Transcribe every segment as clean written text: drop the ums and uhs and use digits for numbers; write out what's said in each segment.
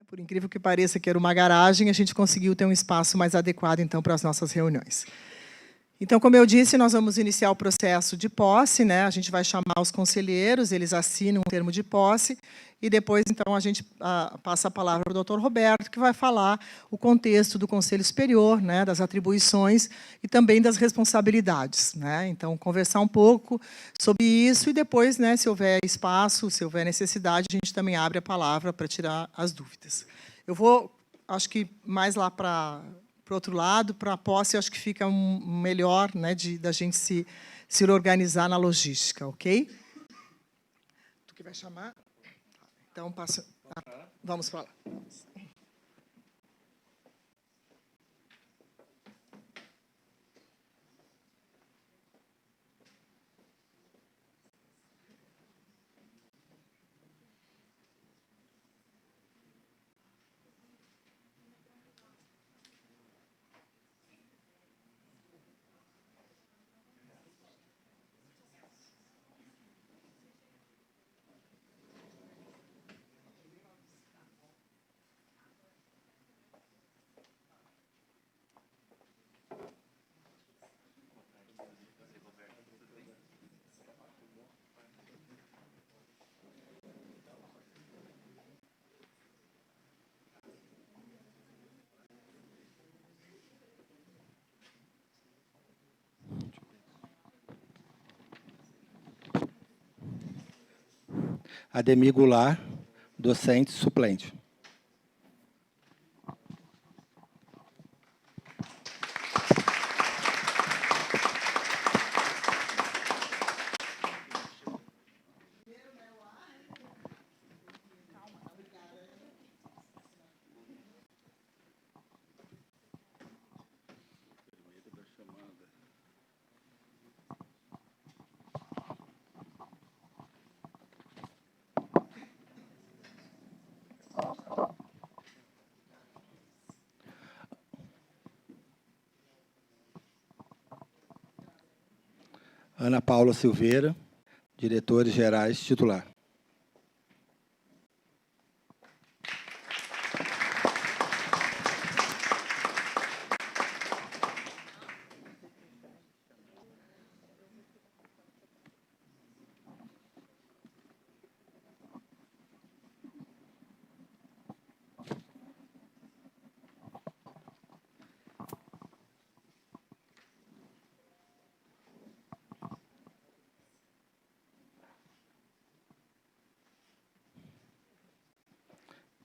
Por incrível que pareça, que era uma garagem, a gente conseguiu ter um espaço mais adequado, então, para as nossas reuniões. Então, como eu disse, nós vamos iniciar o processo de posse, né? A gente vai chamar os conselheiros, eles assinam um termo de posse, e depois, então, a gente passa a palavra para o doutor Roberto, que vai falar o contexto do Conselho Superior, né? Das atribuições e também das responsabilidades, né? Então, conversar um pouco sobre isso, e depois, né, se houver espaço, se houver necessidade, a gente também abre a palavra para tirar as dúvidas. Eu vou, acho que mais lá para o outro lado, para a posse, acho que fica melhor, né, da gente se organizar na logística, ok? Tu que vai chamar? Então, vamos falar. Ademir Goulart, docente suplente. Ana Paula Silveira, diretores gerais titular.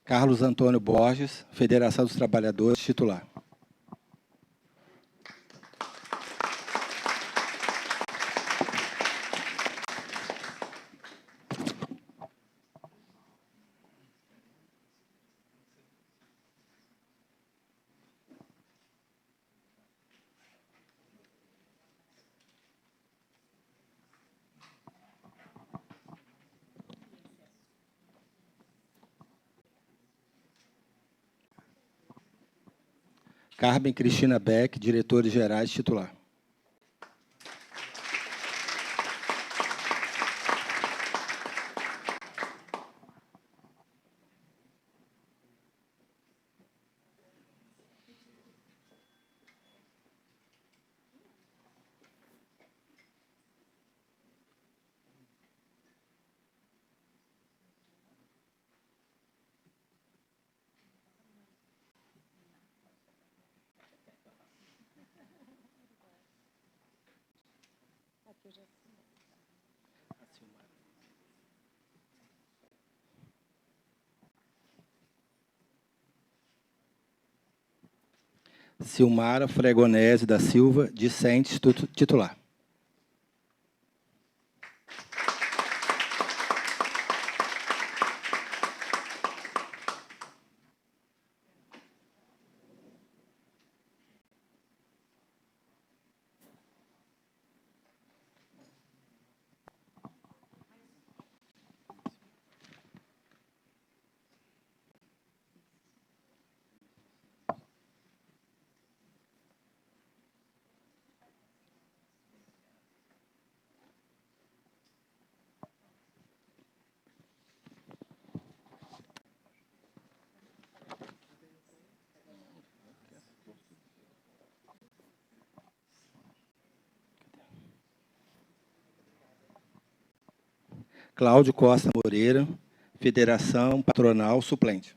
Carlos Antônio Borges, Federação dos Trabalhadores, titular. Carmen Cristina Beck, diretores gerais titular. Silmara Fregonese da Silva, discente titular. Cláudio Costa Moreira, Federação Patronal Suplente.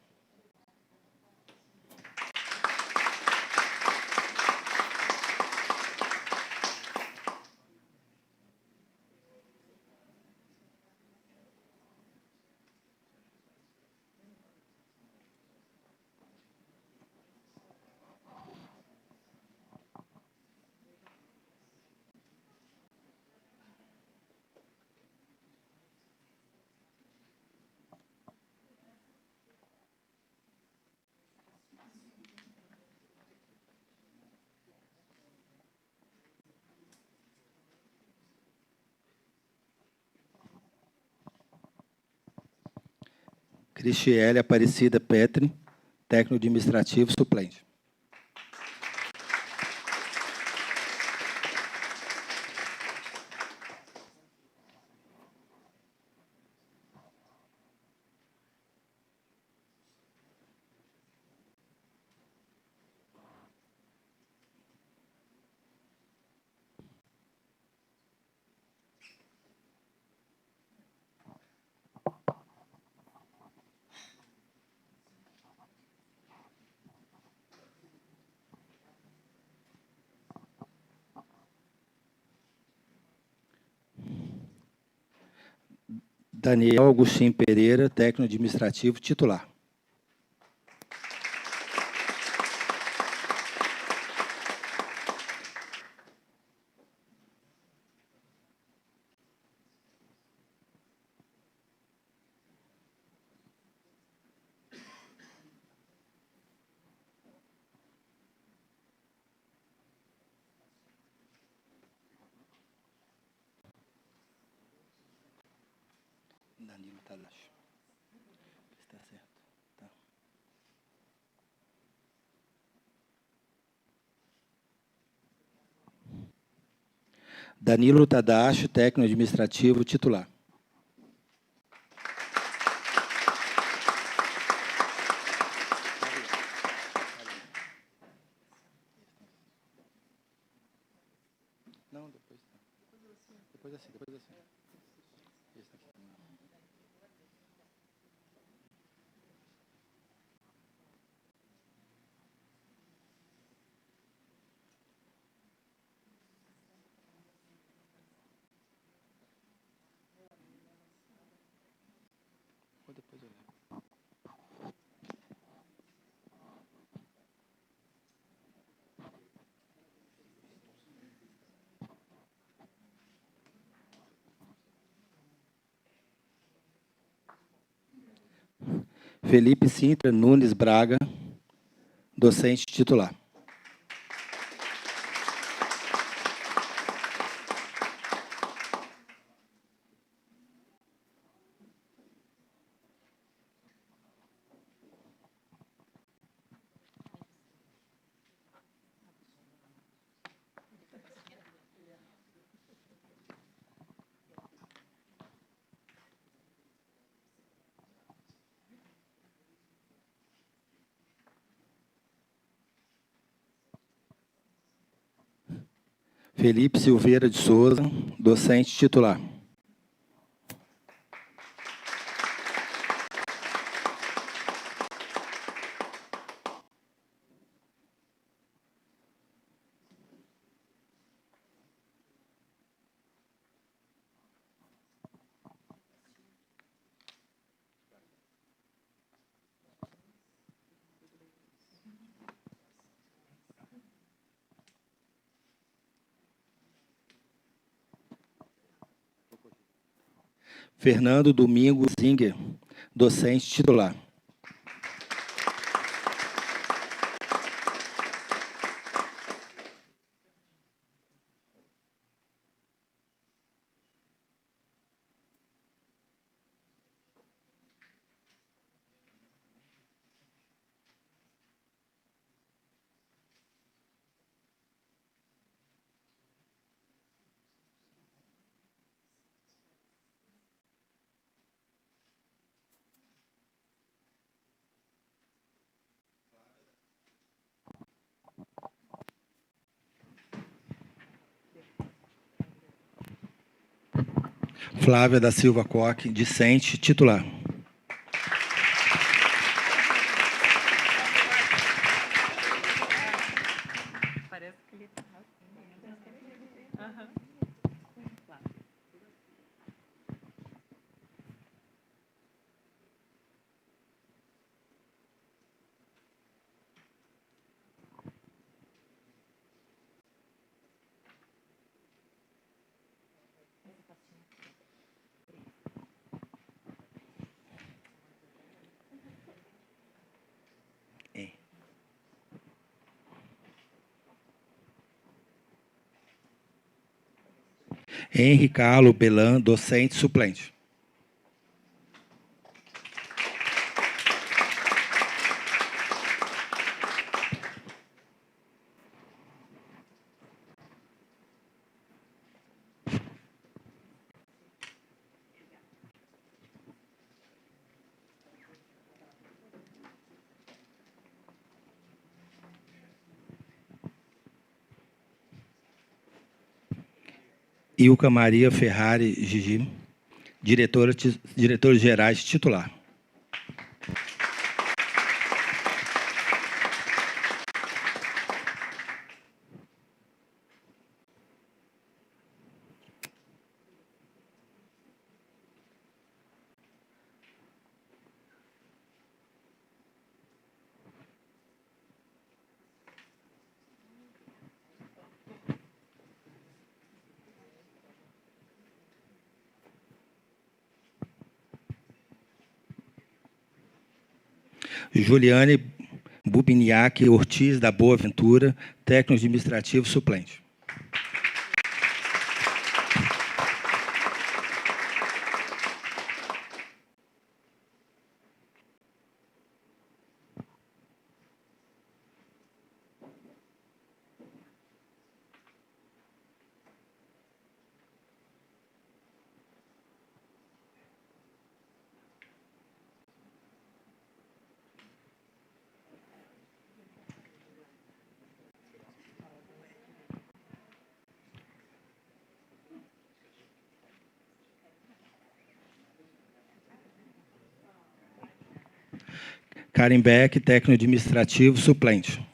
Cristiele Aparecida Petri, técnico administrativo suplente. Daniel Agostinho Pereira, técnico administrativo titular. Danilo Tadashi. Está certo. Tá. Danilo Tadashi, técnico administrativo titular. Não, depois assim. Depois assim. Esse aqui. Ou depois eu levo. Felipe Sintra Nunes Braga, docente titular. Felipe Silveira de Souza, docente titular. Fernando Domingo Zinger, docente titular. Flávia da Silva Coque, discente, titular. Henri Carlo Belan, docente, suplente. Ilka Maria Ferrari Gigi, diretores gerais, titular. Juliane Bubiniak Ortiz da Boa Ventura, técnico administrativo suplente. Karen Beck, técnico administrativo suplente.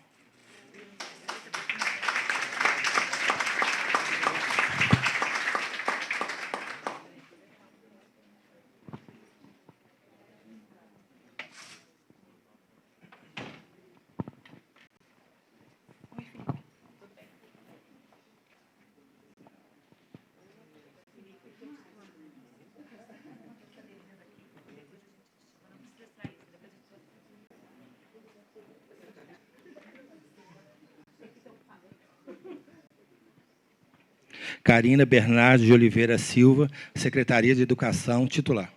Carina Bernardo de Oliveira Silva, Secretaria de Educação, titular.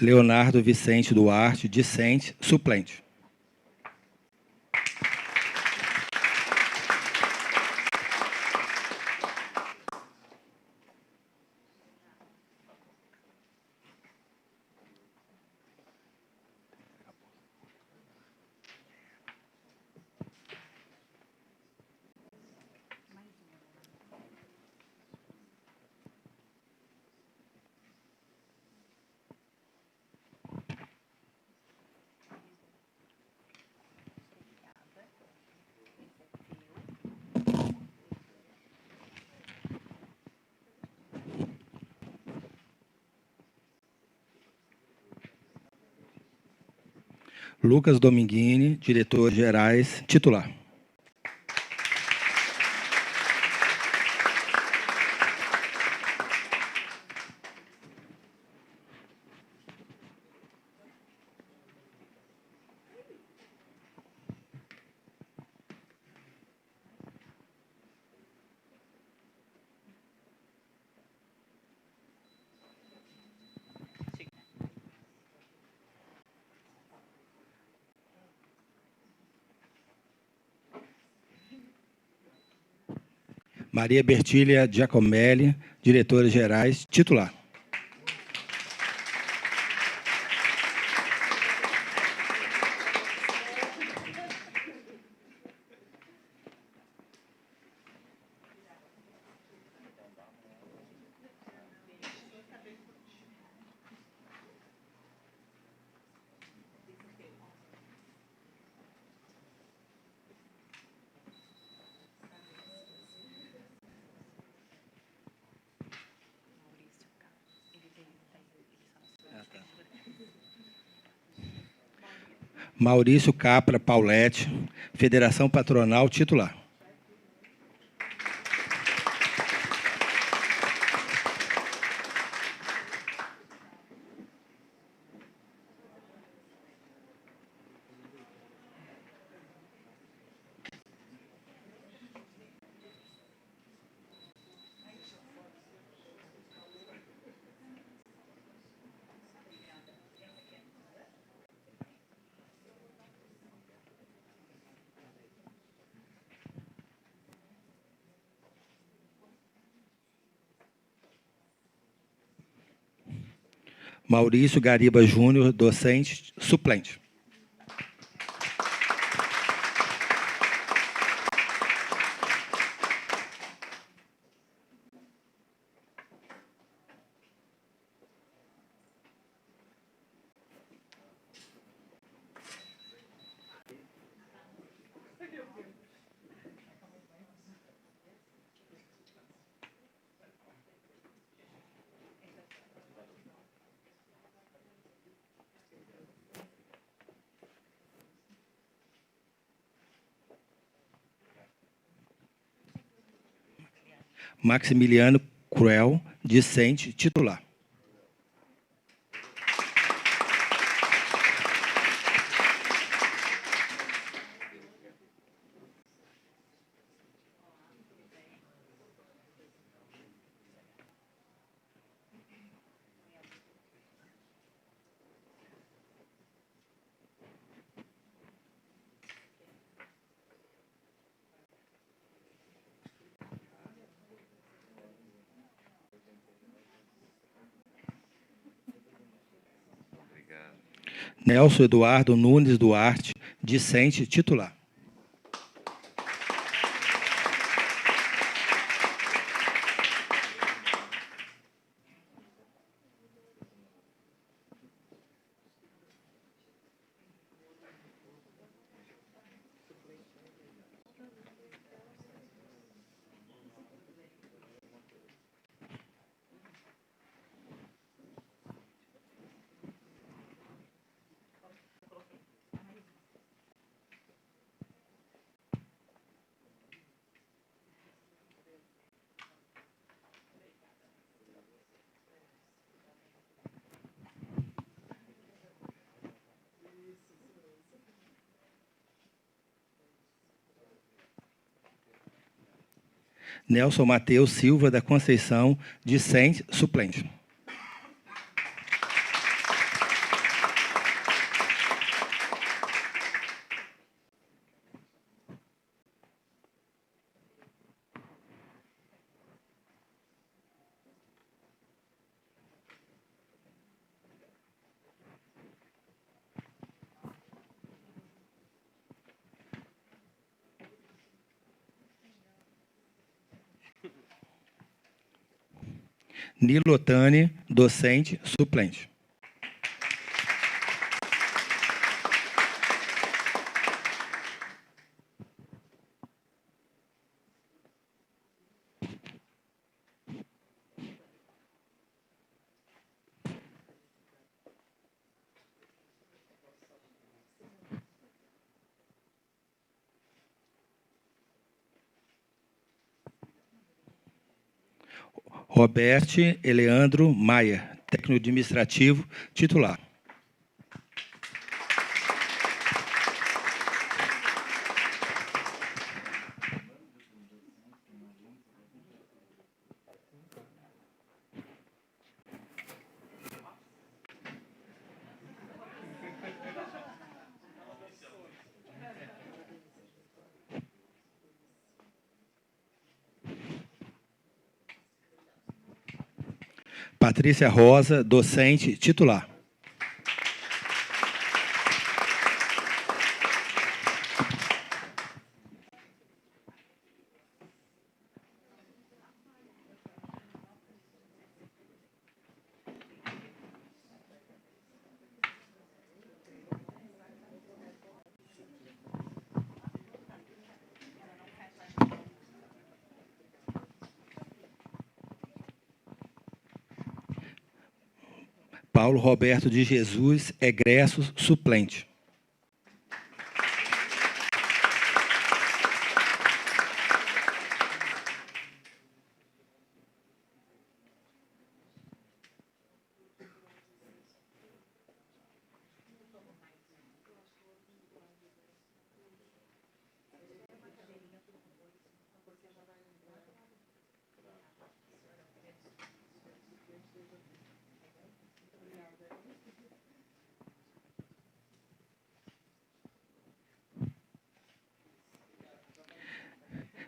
Leonardo Vicente Duarte, discente, suplente. Lucas Dominguini, diretores gerais, titular. Maria Bertília Giacomelli, diretora gerais, titular. Maurício Capra Paulette, Federação Patronal, titular. Maurício Gariba Júnior, docente, suplente. Maximiliano Cruel, discente, titular. Nelson Eduardo Nunes Duarte, discente, titular. Nelson Mateus Silva da Conceição, discente, suplente. Nilo Otani, docente, suplente. Roberto Eleandro Maia, técnico administrativo, titular. Patrícia Rosa, docente titular. Paulo Roberto de Jesus, egresso, suplente.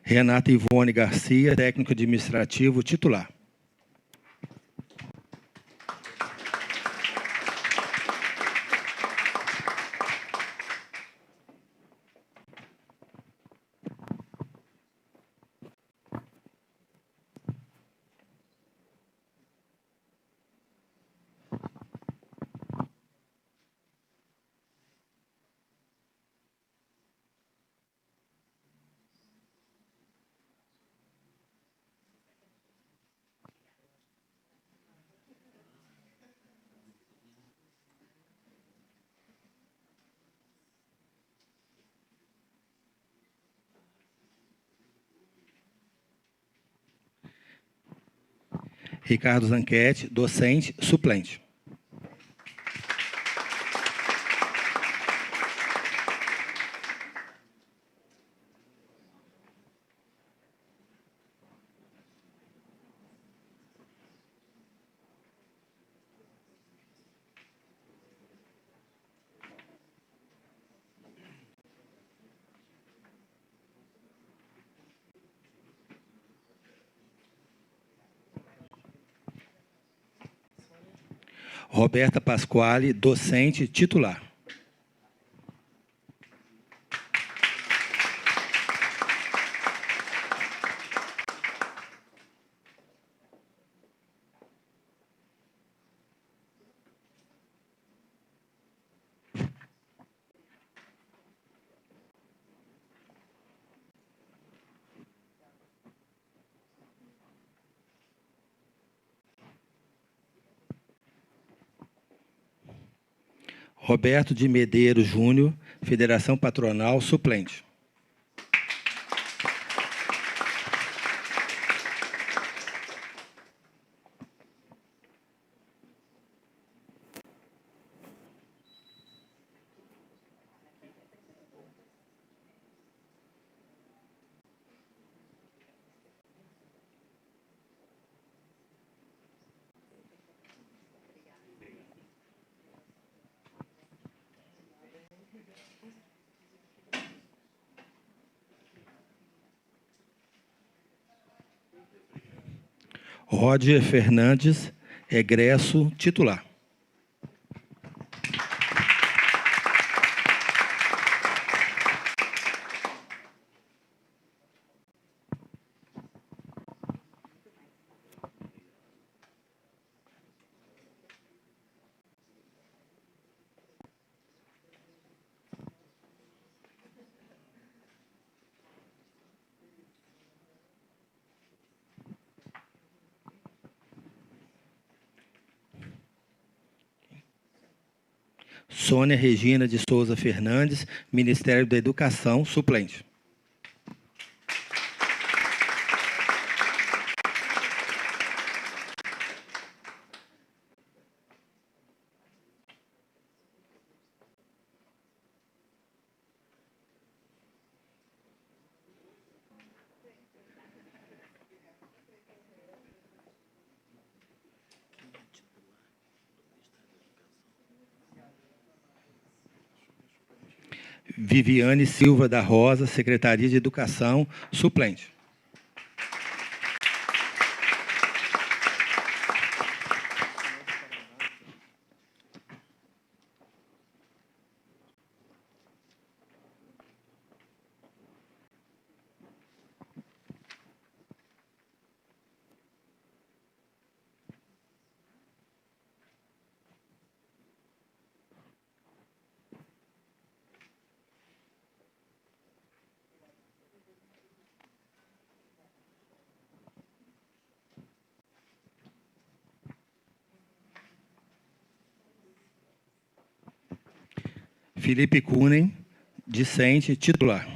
Renata Ivone Garcia, técnico administrativo titular. Ricardo Zanquete, docente, suplente. Roberta Pasquale, docente titular. Roberto de Medeiros Júnior, Federação Patronal, suplente. Roger Fernandes, egresso titular. Sônia Regina de Souza Fernandes, Ministério da Educação, suplente. Viviane Silva da Rosa, Secretaria de Educação, suplente. Felipe Kunen, discente, titular.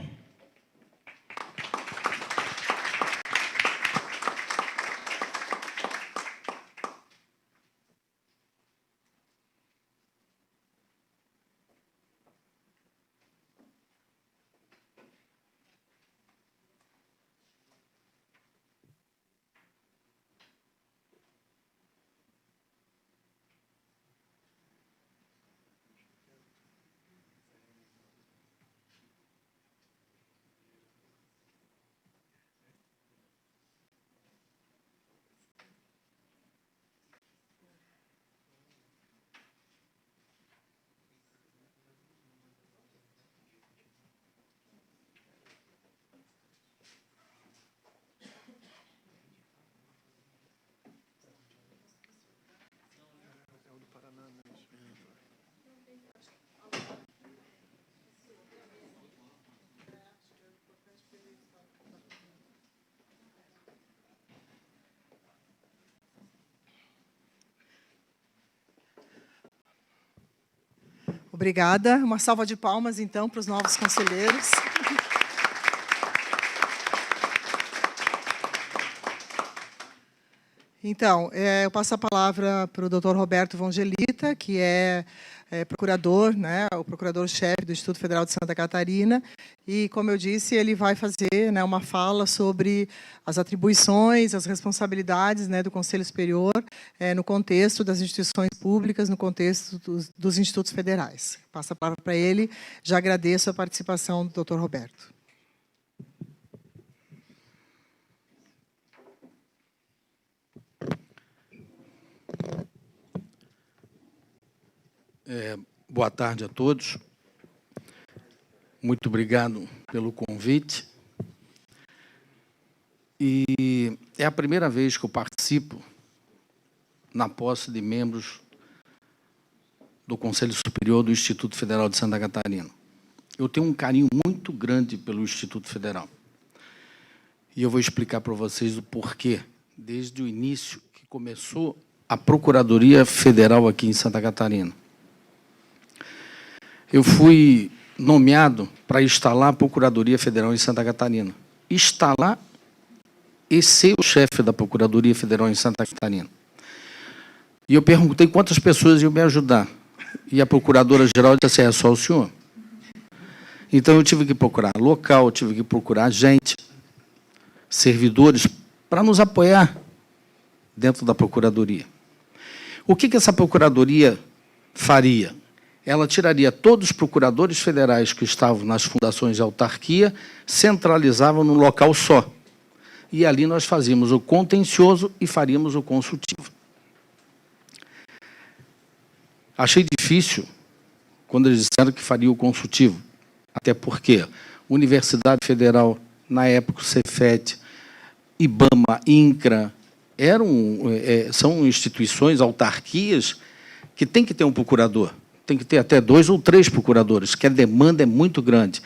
Obrigada. Uma salva de palmas, então, para os novos conselheiros. Então, eu passo a palavra para o Dr. Roberto Vongelita, que é procurador, né, o procurador-chefe do Instituto Federal de Santa Catarina, e, como eu disse, ele vai fazer, né, uma fala sobre as atribuições, as responsabilidades, né, do Conselho Superior no contexto das instituições públicas, no contexto dos institutos federais. Passo a palavra para ele. Já agradeço a participação do Dr. Roberto. Boa tarde a todos. Muito obrigado pelo convite. E é a primeira vez que eu participo na posse de membros do Conselho Superior do Instituto Federal de Santa Catarina. Eu tenho um carinho muito grande pelo Instituto Federal. E eu vou explicar para vocês o porquê, desde o início que começou a Procuradoria Federal aqui em Santa Catarina. Eu fui nomeado para instalar a Procuradoria Federal em Santa Catarina. Instalar e ser o chefe da Procuradoria Federal em Santa Catarina. E eu perguntei quantas pessoas iam me ajudar. E a Procuradora-Geral disse assim, é só o senhor. Então, eu tive que procurar local, eu tive que procurar gente, servidores, para nos apoiar dentro da Procuradoria. O que essa Procuradoria faria? Ela tiraria todos os procuradores federais que estavam nas fundações de autarquia, centralizavam num local só. E ali nós fazíamos o contencioso e faríamos o consultivo. Achei difícil quando eles disseram que faria o consultivo, até porque Universidade Federal, na época, o Cefet, IBAMA, INCRA, são instituições, autarquias, que tem que ter um procurador. Tem que ter até 2 ou 3 procuradores, que a demanda é muito grande.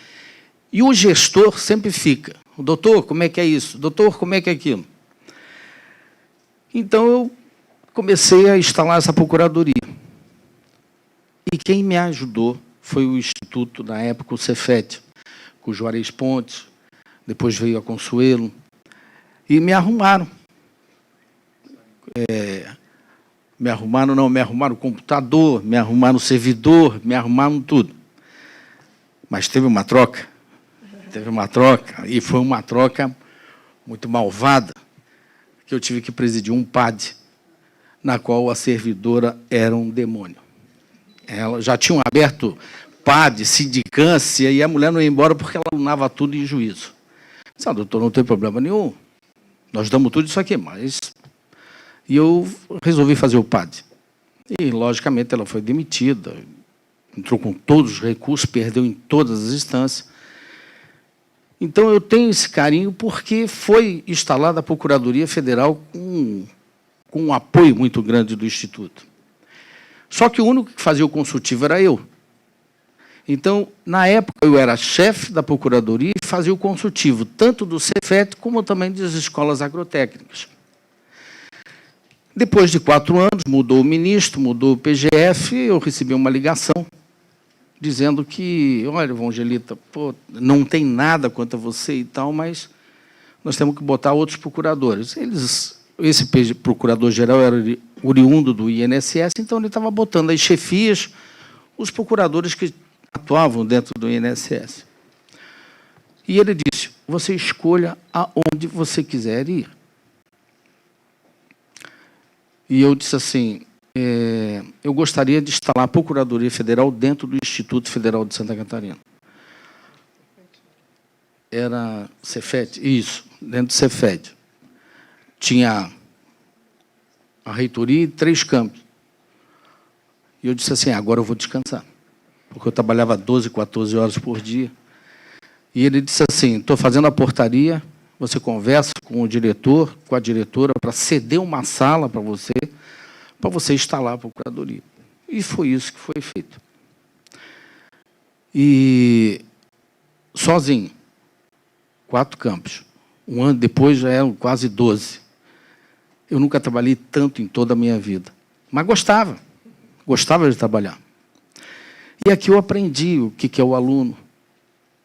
E o gestor sempre fica, doutor, como é que é isso? Doutor, como é que é aquilo? Então, eu comecei a instalar essa procuradoria. E quem me ajudou foi o Instituto, na época, o Cefet, com o Juarez Pontes, depois veio a Consuelo, e me arrumaram. Me arrumaram o computador, me arrumaram o servidor, me arrumaram tudo. Mas teve uma troca, e foi uma troca muito malvada, que eu tive que presidir um PAD, na qual a servidora era um demônio. Ela já tinham aberto PAD, sindicância, e a mulher não ia embora porque ela alunava tudo em juízo. Disse, doutor, não tem problema nenhum, nós damos tudo isso aqui, mas... E eu resolvi fazer o PAD. E, logicamente, ela foi demitida, entrou com todos os recursos, perdeu em todas as instâncias. Então, eu tenho esse carinho porque foi instalada a Procuradoria Federal com um apoio muito grande do Instituto. Só que o único que fazia o consultivo era eu. Então, na época, eu era chefe da Procuradoria e fazia o consultivo, tanto do Cefet como também das escolas agrotécnicas. Depois de 4 anos, mudou o ministro, mudou o PGF, eu recebi uma ligação dizendo que, olha, Evangelista, pô, não tem nada contra você e tal, mas nós temos que botar outros procuradores. Esse procurador-geral era oriundo do INSS, então ele estava botando as chefias, os procuradores que atuavam dentro do INSS. E ele disse, você escolha aonde você quiser ir. E eu disse assim, eu gostaria de instalar a Procuradoria Federal dentro do Instituto Federal de Santa Catarina. Era Cefet? Isso, dentro do Cefet. Tinha a reitoria e 3 campos. E eu disse assim, agora eu vou descansar. Porque eu trabalhava 12, 14 horas por dia. E ele disse assim, estou fazendo a portaria, você conversa com o diretor, com a diretora, para ceder uma sala para você instalar a procuradoria. E foi isso que foi feito. E sozinho, 4 campos. Um ano depois já eram quase 12. Eu nunca trabalhei tanto em toda a minha vida. Mas gostava de trabalhar. E aqui eu aprendi o que é o aluno,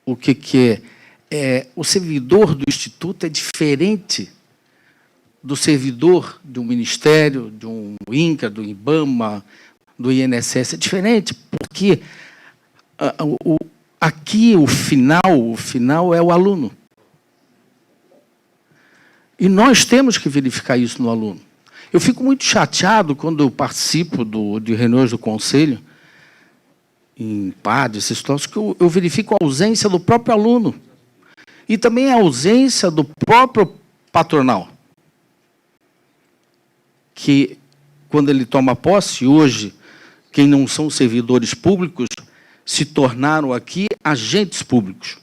o que é o servidor do Instituto é diferente do servidor de um ministério, de um INCRA, do IBAMA, do INSS. É diferente, porque aqui o final é o aluno. E nós temos que verificar isso no aluno. Eu fico muito chateado quando eu participo de reuniões do Conselho, em PAD, esses troços, que eu verifico a ausência do próprio aluno. E também a ausência do próprio patronal. Que, quando ele toma posse, hoje, quem não são servidores públicos, se tornaram aqui agentes públicos.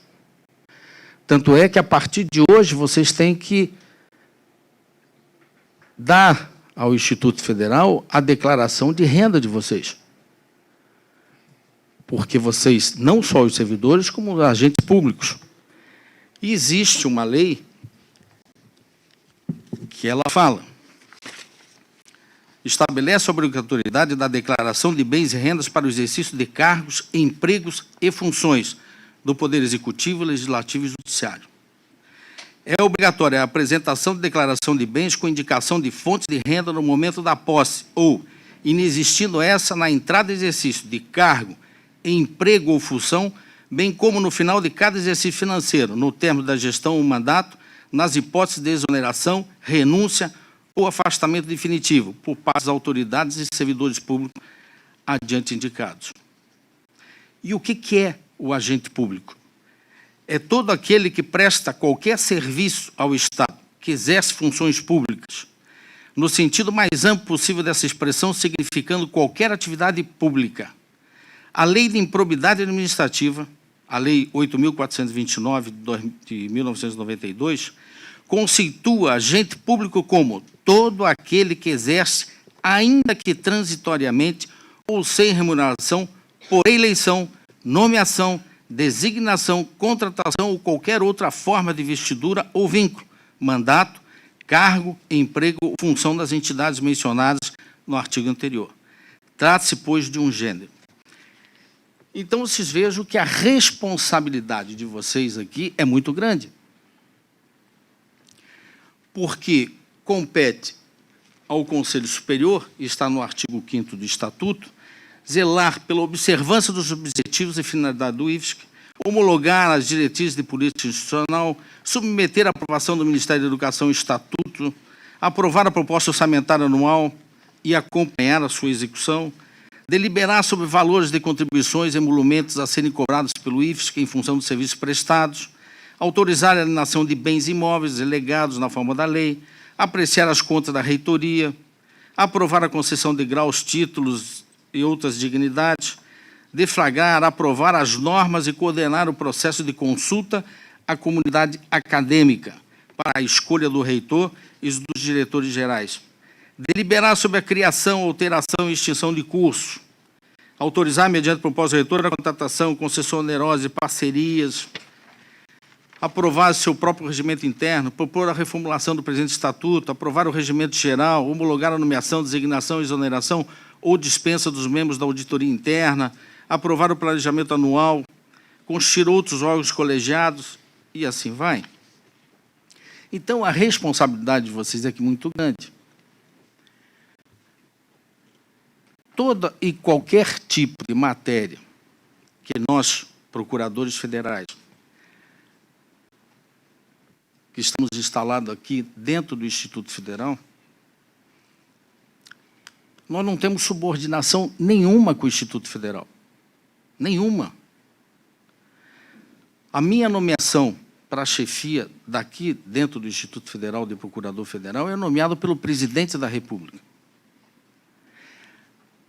Tanto é que, a partir de hoje, vocês têm que dar ao Instituto Federal a declaração de renda de vocês. Porque vocês, não só os servidores, como os agentes públicos. E existe uma lei que ela fala, estabelece a obrigatoriedade da declaração de bens e rendas para o exercício de cargos, empregos e funções do Poder Executivo, Legislativo e Judiciário. É obrigatória a apresentação de declaração de bens com indicação de fontes de renda no momento da posse ou, inexistindo essa, na entrada e exercício de cargo, emprego ou função, bem como no final de cada exercício financeiro, no termo da gestão ou mandato, nas hipóteses de exoneração, renúncia ou afastamento definitivo por parte das autoridades e servidores públicos adiante indicados. E o que é o agente público? É todo aquele que presta qualquer serviço ao Estado, que exerce funções públicas, no sentido mais amplo possível dessa expressão, significando qualquer atividade pública. A Lei de Improbidade Administrativa, a Lei 8.429 de 1992, conceitua agente público como todo aquele que exerce, ainda que transitoriamente ou sem remuneração, por eleição, nomeação, designação, contratação ou qualquer outra forma de investidura ou vínculo, mandato, cargo, emprego ou função das entidades mencionadas no artigo anterior. Trata-se, pois, de um gênero. Então, vocês vejam que a responsabilidade de vocês aqui é muito grande. Porque compete ao Conselho Superior, e está no artigo 5º do Estatuto, zelar pela observância dos objetivos e finalidade do IFSC, homologar as diretrizes de política institucional, submeter à aprovação do Ministério da Educação o Estatuto, aprovar a proposta orçamentária anual e acompanhar a sua execução, deliberar sobre valores de contribuições e emolumentos a serem cobrados pelo IFSC em função dos serviços prestados, autorizar a alienação de bens imóveis delegados na forma da lei, apreciar as contas da reitoria, aprovar a concessão de graus, títulos e outras dignidades, deflagrar, aprovar as normas e coordenar o processo de consulta à comunidade acadêmica para a escolha do reitor e dos diretores gerais, deliberar sobre a criação, alteração e extinção de curso, autorizar, mediante propósito reitor, a contratação, concessão onerosa e parcerias, aprovar seu próprio regimento interno, propor a reformulação do presente estatuto, aprovar o regimento geral, homologar a nomeação, designação, exoneração ou dispensa dos membros da auditoria interna, aprovar o planejamento anual, constituir outros órgãos colegiados, e assim vai. Então, a responsabilidade de vocês é aqui muito grande. Toda e qualquer tipo de matéria que nós, procuradores federais, que estamos instalados aqui dentro do Instituto Federal, nós não temos subordinação nenhuma com o Instituto Federal. Nenhuma. A minha nomeação para a chefia daqui, dentro do Instituto Federal de Procurador Federal, é nomeado pelo Presidente da República.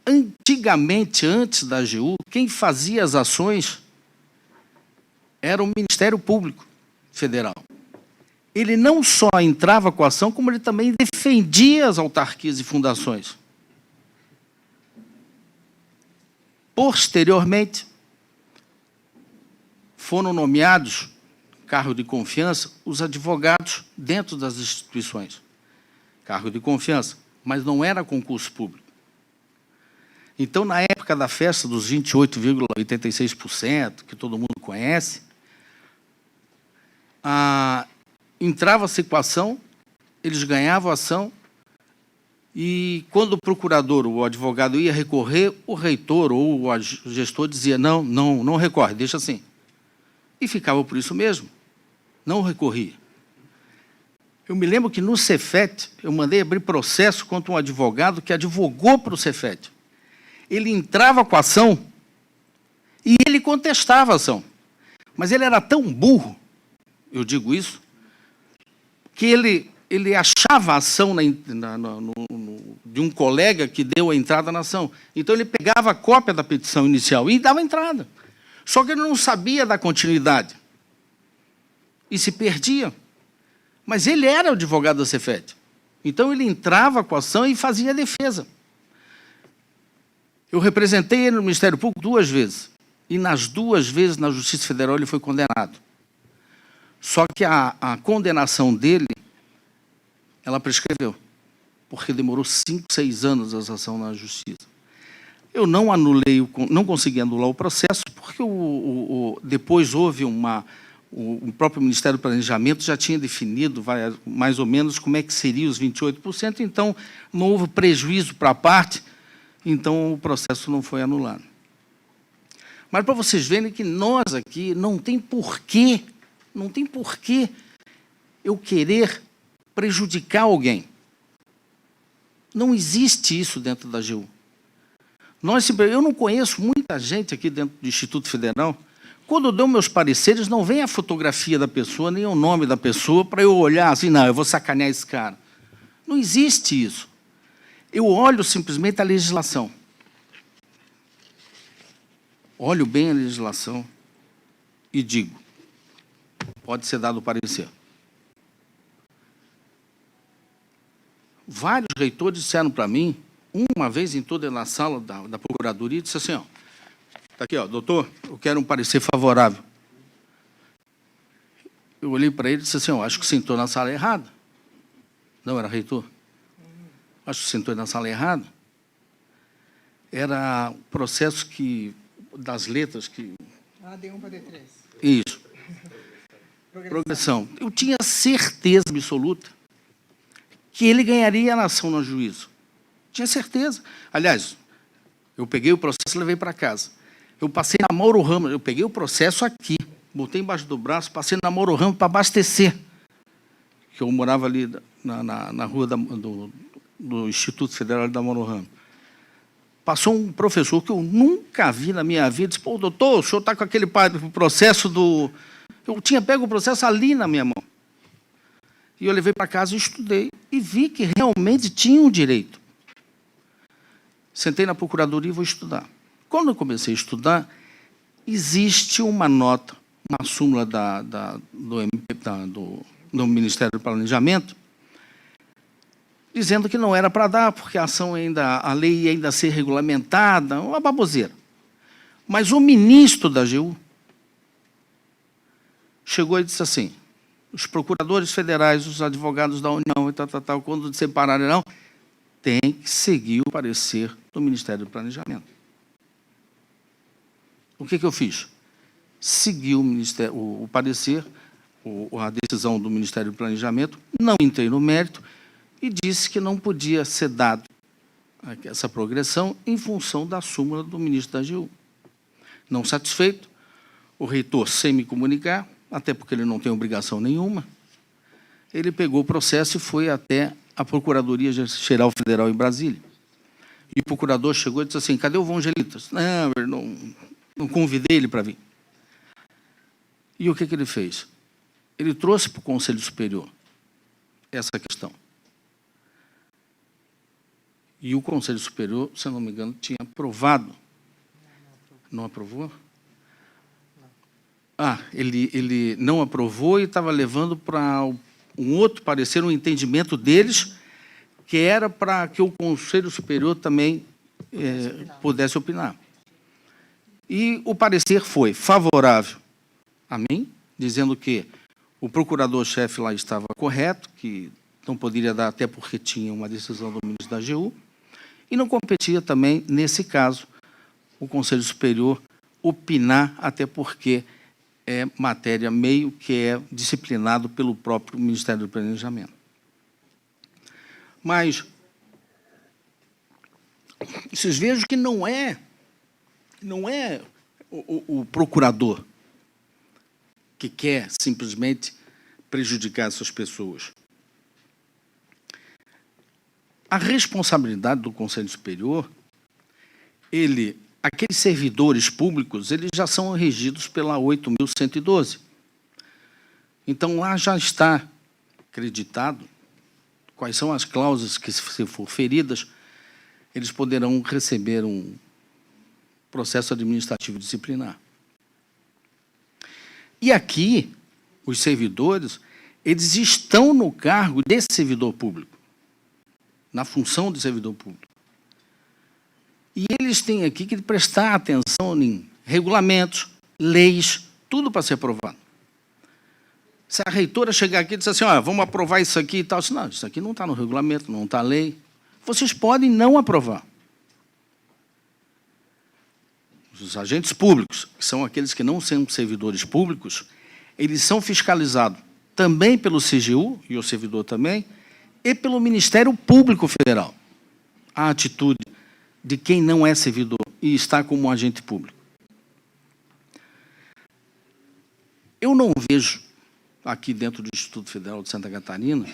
Antigamente, antes da AGU, quem fazia as ações era o Ministério Público Federal. Ele não só entrava com a ação, como ele também defendia as autarquias e fundações. Posteriormente, foram nomeados, cargo de confiança, os advogados dentro das instituições. Cargo de confiança, mas não era concurso público. Então, na época da festa dos 28,86%, que todo mundo conhece, entrava-se com a ação, eles ganhavam a ação, e quando o procurador, o advogado, ia recorrer, o reitor ou o gestor dizia, não recorre, deixa assim. E ficava por isso mesmo, não recorria. Eu me lembro que no Cefet, eu mandei abrir processo contra um advogado que advogou para o Cefet. Ele entrava com a ação e ele contestava a ação. Mas ele era tão burro, eu digo isso, que ele achava a ação de um colega que deu a entrada na ação. Então, ele pegava a cópia da petição inicial e dava entrada. Só que ele não sabia da continuidade. E se perdia. Mas ele era o advogado da Cefet. Então, ele entrava com a ação e fazia a defesa. Eu representei ele no Ministério Público 2 vezes. E nas 2 vezes, na Justiça Federal, ele foi condenado. Só que a condenação dele, ela prescreveu. Porque demorou 5, 6 anos a ação na Justiça. Eu não anulei, não consegui anular o processo, porque depois houve o próprio Ministério do Planejamento já tinha definido mais ou menos como é que seria os 28%, então não houve prejuízo para a parte, então o processo não foi anulado. Mas para vocês verem que nós aqui não tem porquê eu querer prejudicar alguém. Não existe isso dentro da AGU. Eu não conheço muita gente aqui dentro do Instituto Federal. Quando eu dou meus pareceres, não vem a fotografia da pessoa, nem o nome da pessoa, para eu olhar assim, não, eu vou sacanear esse cara. Não existe isso. Eu olho simplesmente a legislação. Olho bem a legislação e digo, pode ser dado parecer. Vários reitores disseram para mim, uma vez em toda na sala da Procuradoria, disse assim, está aqui, doutor, eu quero um parecer favorável. Eu olhei para ele e disse assim, acho que sentou na sala errada. Não, era reitor. Acho que sentou na sala errada. Era processo das letras que... D1 para D3. Isso. Progressão. Eu tinha certeza absoluta que ele ganharia a ação no juízo. Tinha certeza. Aliás, eu peguei o processo e levei para casa. Eu passei na Mauro Ramos, eu peguei o processo aqui, botei embaixo do braço, passei na Mauro Ramos para abastecer. Que eu morava ali na rua do Instituto Federal da Mauro Ramos. Passou um professor que eu nunca vi na minha vida, disse, pô, doutor, o senhor está com aquele processo do... Eu tinha pego o processo ali na minha mão. E eu levei para casa e estudei. E vi que realmente tinha um direito. Sentei na Procuradoria e vou estudar. Quando eu comecei a estudar, existe uma nota, uma súmula do Ministério do Planejamento, dizendo que não era para dar, porque a lei ia ainda ser regulamentada, uma baboseira. Mas o ministro da AGU chegou e disse assim, os procuradores federais, os advogados da União, quando separarem, não, tem que seguir o parecer do Ministério do Planejamento. O que eu fiz? Segui o parecer, a decisão do Ministério do Planejamento, não entrei no mérito e disse que não podia ser dado essa progressão em função da súmula do ministro da AGU. Não satisfeito, o reitor, sem me comunicar, até porque ele não tem obrigação nenhuma, ele pegou o processo e foi até a Procuradoria-Geral Federal em Brasília. E o procurador chegou e disse assim, cadê o Vangelita? Não, eu não convidei ele para vir. E o que ele fez? Ele trouxe para o Conselho Superior essa questão. E o Conselho Superior, se eu não me engano, tinha aprovado. Não aprovou? Ele não aprovou e estava levando para um outro parecer, um entendimento deles, que era para que o Conselho Superior também pudesse opinar. E o parecer foi favorável a mim, dizendo que o procurador-chefe lá estava correto, que não poderia dar até porque tinha uma decisão do ministro da AGU, e não competia também, nesse caso, o Conselho Superior opinar, até porque é matéria meio que é disciplinado pelo próprio Ministério do Planejamento. Mas vocês vejam que não é o procurador que quer simplesmente prejudicar essas pessoas. A responsabilidade do Conselho Superior, aqueles servidores públicos, eles já são regidos pela 8.112. Então, lá já está acreditado quais são as cláusulas que, se for feridas, eles poderão receber um processo administrativo disciplinar. E aqui, os servidores, eles estão no cargo desse servidor público, na função de servidor público. E eles têm aqui que prestar atenção em regulamentos, leis, tudo para ser aprovado. Se a reitora chegar aqui e disser assim, vamos aprovar isso aqui e tal, não, isso aqui não está no regulamento, não está na lei, vocês podem não aprovar. Os agentes públicos, que são aqueles que não são servidores públicos, eles são fiscalizados também pelo CGU, e o servidor também, e pelo Ministério Público Federal. A atitude de quem não é servidor e está como agente público. Eu não vejo, aqui dentro do Instituto Federal de Santa Catarina,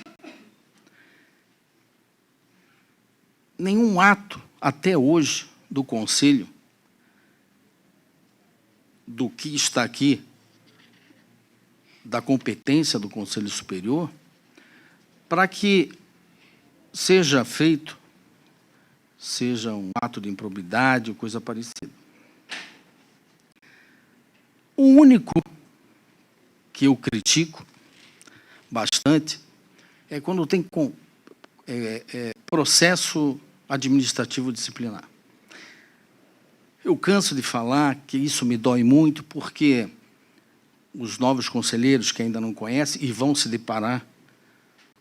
nenhum ato, até hoje, do Conselho, do que está aqui, da competência do Conselho Superior, para que seja feito, seja um ato de improbidade ou coisa parecida. O único que eu critico bastante é quando tem processo administrativo disciplinar. Eu canso de falar que isso me dói muito, porque os novos conselheiros que ainda não conhecem e vão se deparar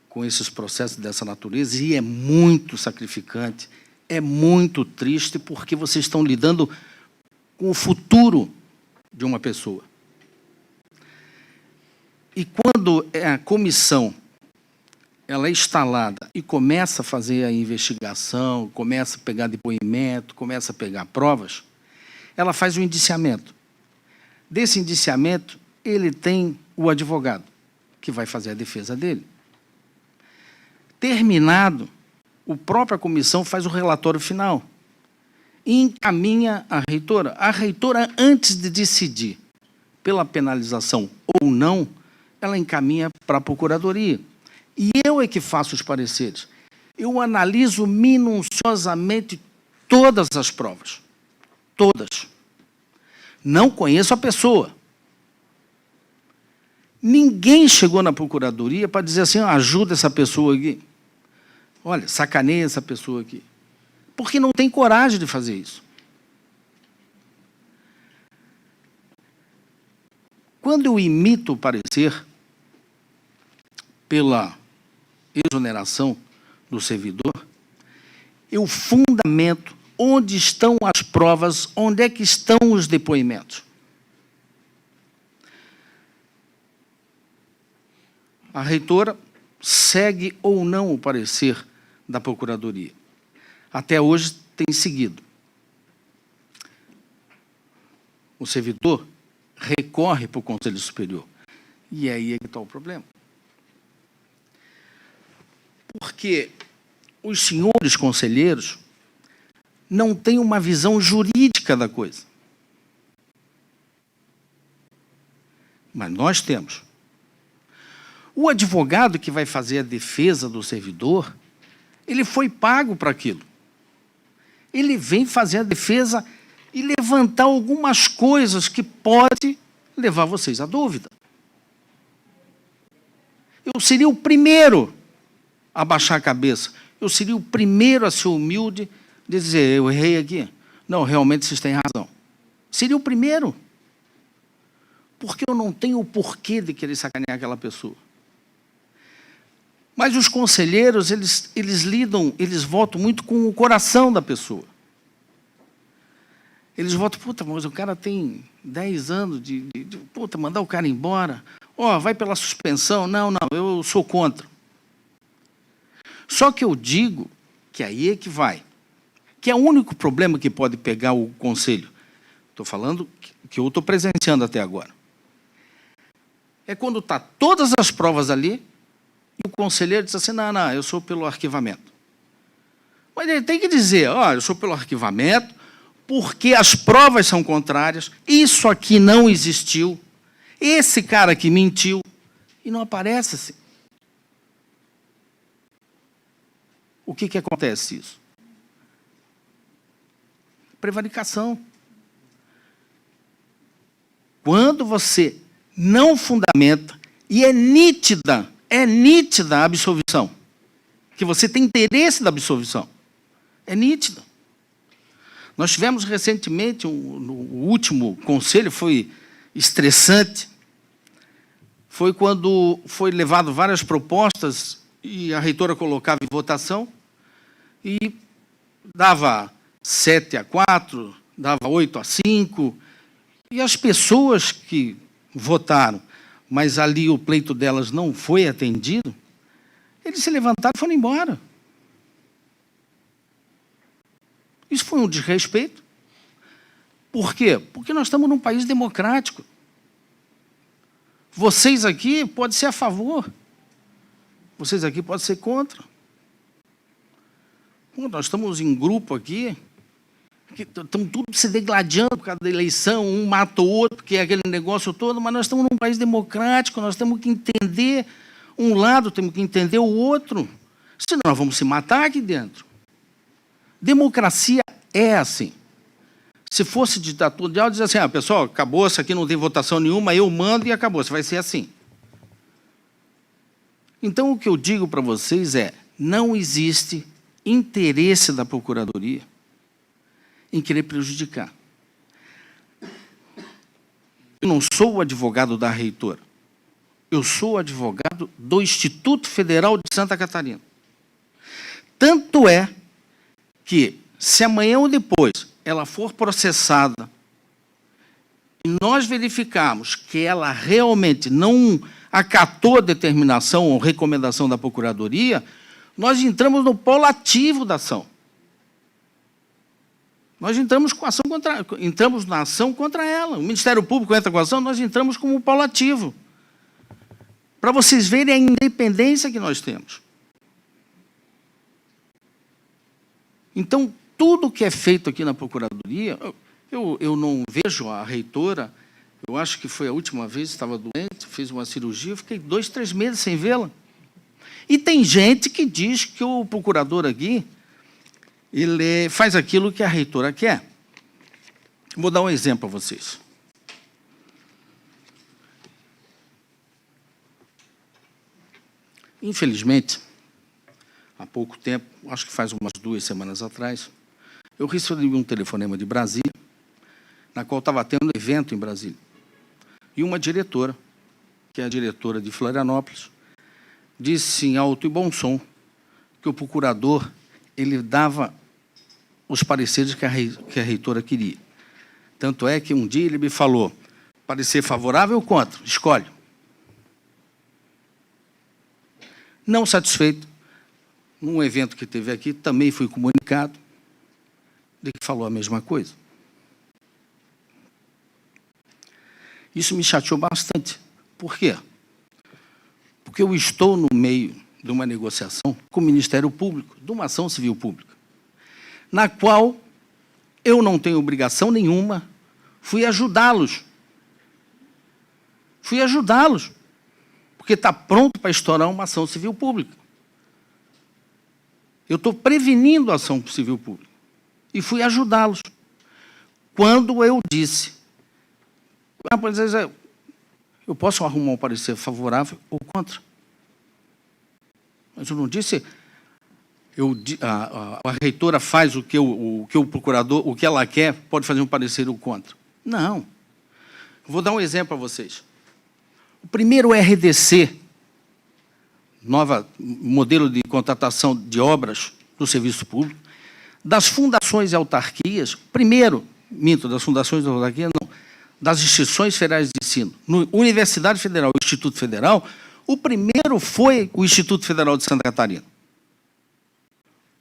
com esses processos dessa natureza, e é muito sacrificante, é muito triste, porque vocês estão lidando com o futuro de uma pessoa. E quando a comissão ela é instalada e começa a fazer a investigação, começa a pegar depoimento, começa a pegar provas, ela faz um indiciamento. Desse indiciamento, ele tem o advogado, que vai fazer a defesa dele. Terminado, a própria comissão faz o relatório final e encaminha à reitora. A reitora, antes de decidir pela penalização ou não, ela encaminha para a procuradoria. E eu é que faço os pareceres. Eu analiso minuciosamente todas as provas. Todas. Não conheço a pessoa. Ninguém chegou na procuradoria para dizer assim, ajuda essa pessoa aqui. Olha, sacaneia essa pessoa aqui. Porque não tem coragem de fazer isso. Quando eu imito o parecer pela exoneração do servidor, eu fundamento onde estão as provas, onde é que estão os depoimentos. A reitora segue ou não o parecer da Procuradoria. Até hoje tem seguido. O servidor recorre para o Conselho Superior. E aí é que está o problema. Porque os senhores conselheiros não têm uma visão jurídica da coisa. Mas nós temos. O advogado que vai fazer a defesa do servidor, ele foi pago para aquilo. Ele vem fazer a defesa e levantar algumas coisas que pode levar vocês à dúvida. Eu seria o primeiro a baixar a cabeça. Eu seria o primeiro a ser humilde, dizer, eu errei aqui. Não, realmente vocês têm razão. Seria o primeiro. Porque eu não tenho o porquê de querer sacanear aquela pessoa. Mas os conselheiros, eles votam muito com o coração da pessoa. Eles votam, puta, mas o cara tem 10 anos de puta, mandar o cara embora. Ó, vai pela suspensão. Não, eu sou contra. Só que eu digo que aí é que vai. Que é o único problema que pode pegar o conselho. Estou falando que eu estou presenciando até agora. É quando está todas as provas ali e o conselheiro diz assim, não, eu sou pelo arquivamento. Mas ele tem que dizer, ó, eu sou pelo arquivamento, porque as provas são contrárias, isso aqui não existiu, esse cara aqui mentiu, e não aparece assim. O que acontece isso? Prevaricação. Quando você não fundamenta, e é nítida a absolvição, que você tem interesse da absolvição, é nítida. Nós tivemos recentemente, no último conselho, foi estressante, foi quando foi levado várias propostas e a reitora colocava em votação e dava 7-4, dava 8-5, e as pessoas que votaram, mas ali o pleito delas não foi atendido, eles se levantaram e foram embora. Isso foi um desrespeito. Por quê? Porque nós estamos num país democrático. Vocês aqui podem ser a favor. Vocês aqui podem ser contra. Pô, nós estamos em grupo aqui, que estão tudo se degladiando por causa da eleição, um mata o outro, porque é aquele negócio todo, mas nós estamos num país democrático, nós temos que entender um lado, temos que entender o outro. Senão nós vamos se matar aqui dentro. Democracia é assim. Se fosse ditadura, eu dizia assim, pessoal, acabou, isso aqui não tem votação nenhuma, eu mando e acabou, vai ser assim. Então, o que eu digo para vocês é, não existe interesse da Procuradoria em querer prejudicar. Eu não sou o advogado da reitora, eu sou o advogado do Instituto Federal de Santa Catarina. Tanto é que, se amanhã ou depois ela for processada e nós verificarmos que ela realmente não acatou a determinação ou recomendação da Procuradoria, nós entramos no polo ativo da ação. Nós entramos na ação contra ela. O Ministério Público entra com a ação, nós entramos como polo ativo. Para vocês verem a independência que nós temos. Então, tudo que é feito aqui na Procuradoria, eu não vejo a reitora, eu acho que foi a última vez, estava doente, fiz uma cirurgia, fiquei 2-3 meses sem vê-la. E tem gente que diz que o procurador aqui, ele faz aquilo que a reitora quer. Vou dar um exemplo para vocês. Infelizmente, há pouco tempo, acho que faz umas 2 semanas atrás, eu recebi um telefonema de Brasília, na qual estava tendo um evento em Brasília. E uma diretora, que é a diretora de Florianópolis, disse em alto e bom som que o procurador, ele dava os pareceres que a reitora queria. Tanto é que um dia ele me falou, parecer favorável ou contra? Escolhe. Não satisfeito, num evento que teve aqui, também fui comunicado de que falou a mesma coisa. Isso me chateou bastante. Por quê? Porque eu estou no meio de uma negociação com o Ministério Público, de uma ação civil pública, na qual eu não tenho obrigação nenhuma, fui ajudá-los. Fui ajudá-los, porque está pronto para estourar uma ação civil pública. Eu estou prevenindo a ação civil pública. E fui ajudá-los. Quando eu disse, eu posso arrumar um parecer favorável ou contra? Mas eu não disse, a reitora faz o que o procurador, o que ela quer, pode fazer um parecer ou contra. Não. Eu vou dar um exemplo para vocês. O primeiro RDC, modelo de contratação de obras do serviço público, das fundações e autarquias, das fundações e autarquias, não, das instituições federais de ensino, Universidade Federal e Instituto Federal, o primeiro foi o Instituto Federal de Santa Catarina.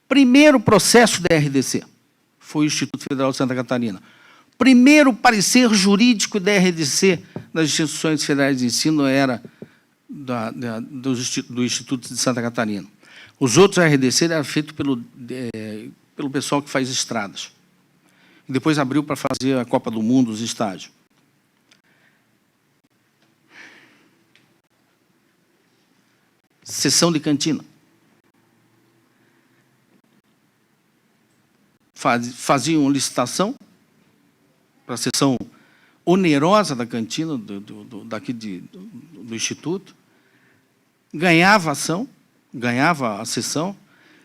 Primeiro processo da RDC foi o Instituto Federal de Santa Catarina. Primeiro parecer jurídico da RDC das instituições federais de ensino era do Instituto de Santa Catarina. Os outros RDC eram feitos pelo pessoal que faz estradas. E depois abriu para fazer a Copa do Mundo, os estádios. Sessão de cantina. Faziam licitação para a sessão onerosa da cantina do Instituto, ganhava a ação, ganhava a sessão,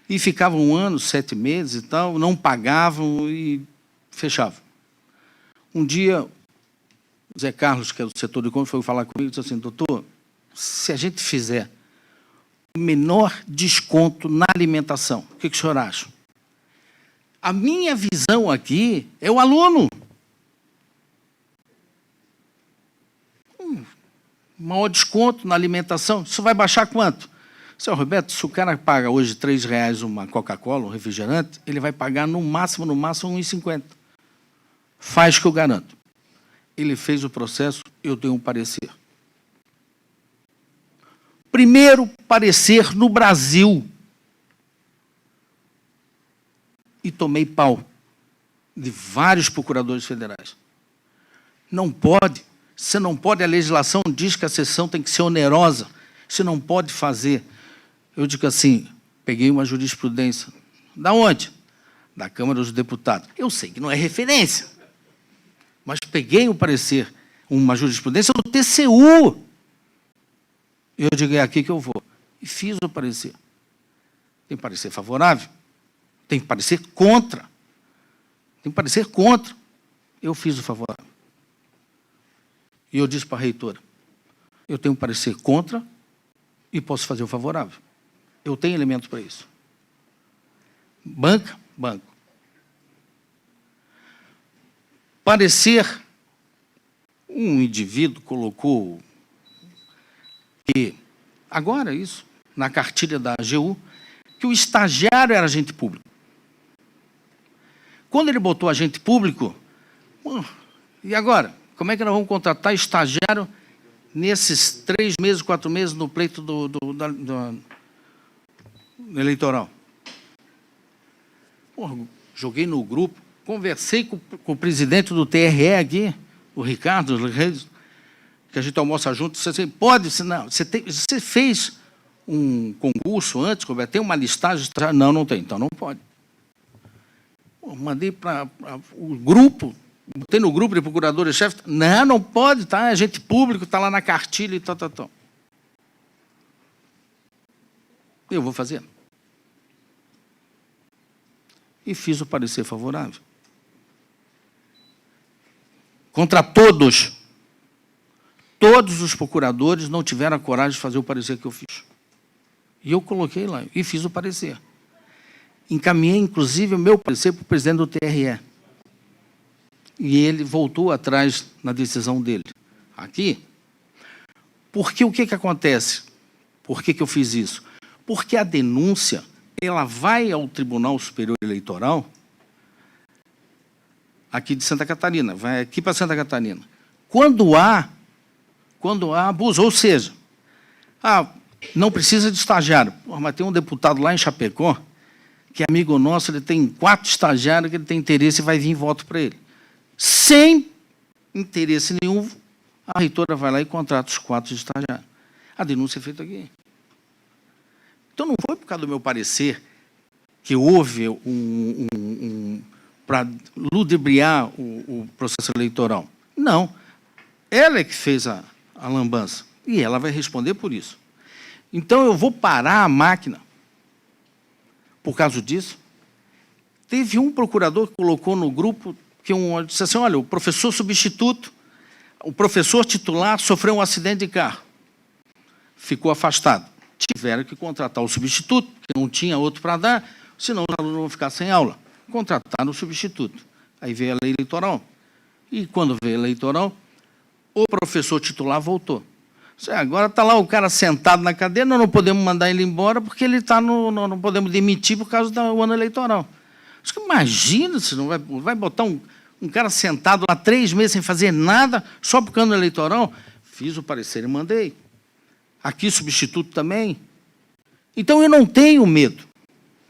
e ficavam 1 ano, 7 meses e tal, não pagavam e fechavam. Um dia, o Zé Carlos, que é do setor de compras, foi falar comigo e disse assim, doutor, se a gente fizer o menor desconto na alimentação, o que o senhor acha? A minha visão aqui é o aluno. Maior desconto na alimentação, isso vai baixar quanto? Seu Roberto, se o cara paga hoje R$3 uma Coca-Cola, um refrigerante, ele vai pagar no máximo R$1,50. Faz que eu garanto. Ele fez o processo, eu tenho um parecer. Primeiro parecer no Brasil. E tomei pau de vários procuradores federais. Não pode. Você não pode, a legislação diz que a sessão tem que ser onerosa. Você não pode fazer. Eu digo assim, peguei uma jurisprudência. Da onde? Da Câmara dos Deputados. Eu sei que não é referência, mas peguei um parecer, uma jurisprudência do TCU. Eu digo, é aqui que eu vou. E fiz o parecer. Tem parecer favorável? Tem parecer contra. Tem parecer contra. Eu fiz o favorável. E eu disse para a reitora, eu tenho um parecer contra e posso fazer o favorável. Eu tenho elementos para isso. Banca, banco. Parecer, um indivíduo colocou que, agora isso, na cartilha da AGU, que o estagiário era agente público. Quando ele botou agente público, e agora? Como é que nós vamos contratar estagiário nesses 3 meses, 4 meses no pleito do eleitoral? Porra, joguei no grupo, conversei com o presidente do TRE aqui, o Ricardo Reis, que a gente almoça junto, disse assim, pode? Não, você fez um concurso antes, Roberto, tem uma listagem? Não, não tem, então não pode. Pô, mandei para o grupo, botei no grupo de procuradores-chefes, não pode, tá? É agente público, está lá na cartilha e tal. Eu vou fazer. E fiz o parecer favorável. Contra todos os procuradores não tiveram a coragem de fazer o parecer que eu fiz. E eu coloquei lá, e fiz o parecer. Encaminhei, inclusive, o meu parecer para o presidente do TRE. E ele voltou atrás na decisão dele. Aqui. Porque o que acontece? Por que eu fiz isso? Porque a denúncia, ela vai ao Tribunal Superior Eleitoral aqui de Santa Catarina, vai aqui para Santa Catarina. Quando há abuso, ou seja, não precisa de estagiário. Mas tem um deputado lá em Chapecó, que é amigo nosso, ele tem 4 estagiários que ele tem interesse e vai vir voto para ele. Sem interesse nenhum, a reitora vai lá e contrata os 4 estagiários. A denúncia é feita aqui. Então, não foi por causa do meu parecer que houve para ludibriar o processo eleitoral. Não. Ela é que fez a lambança. E ela vai responder por isso. Então, eu vou parar a máquina por causa disso. Teve um procurador que colocou no grupo que disse assim, olha, o professor substituto, o professor titular sofreu um acidente de carro. Ficou afastado. Tiveram que contratar o substituto, porque não tinha outro para dar, senão os alunos vão ficar sem aula. Contrataram o substituto. Aí veio a lei eleitoral. E quando veio a lei eleitoral, o professor titular voltou. Agora está lá o cara sentado na cadeira, nós não podemos mandar ele embora porque ele está não podemos demitir por causa do ano eleitoral. Imagina se não vai botar um cara sentado lá 3 meses sem fazer nada, só por causa do ano eleitoral. Fiz o parecer e mandei. Aqui substituto também. Então eu não tenho medo.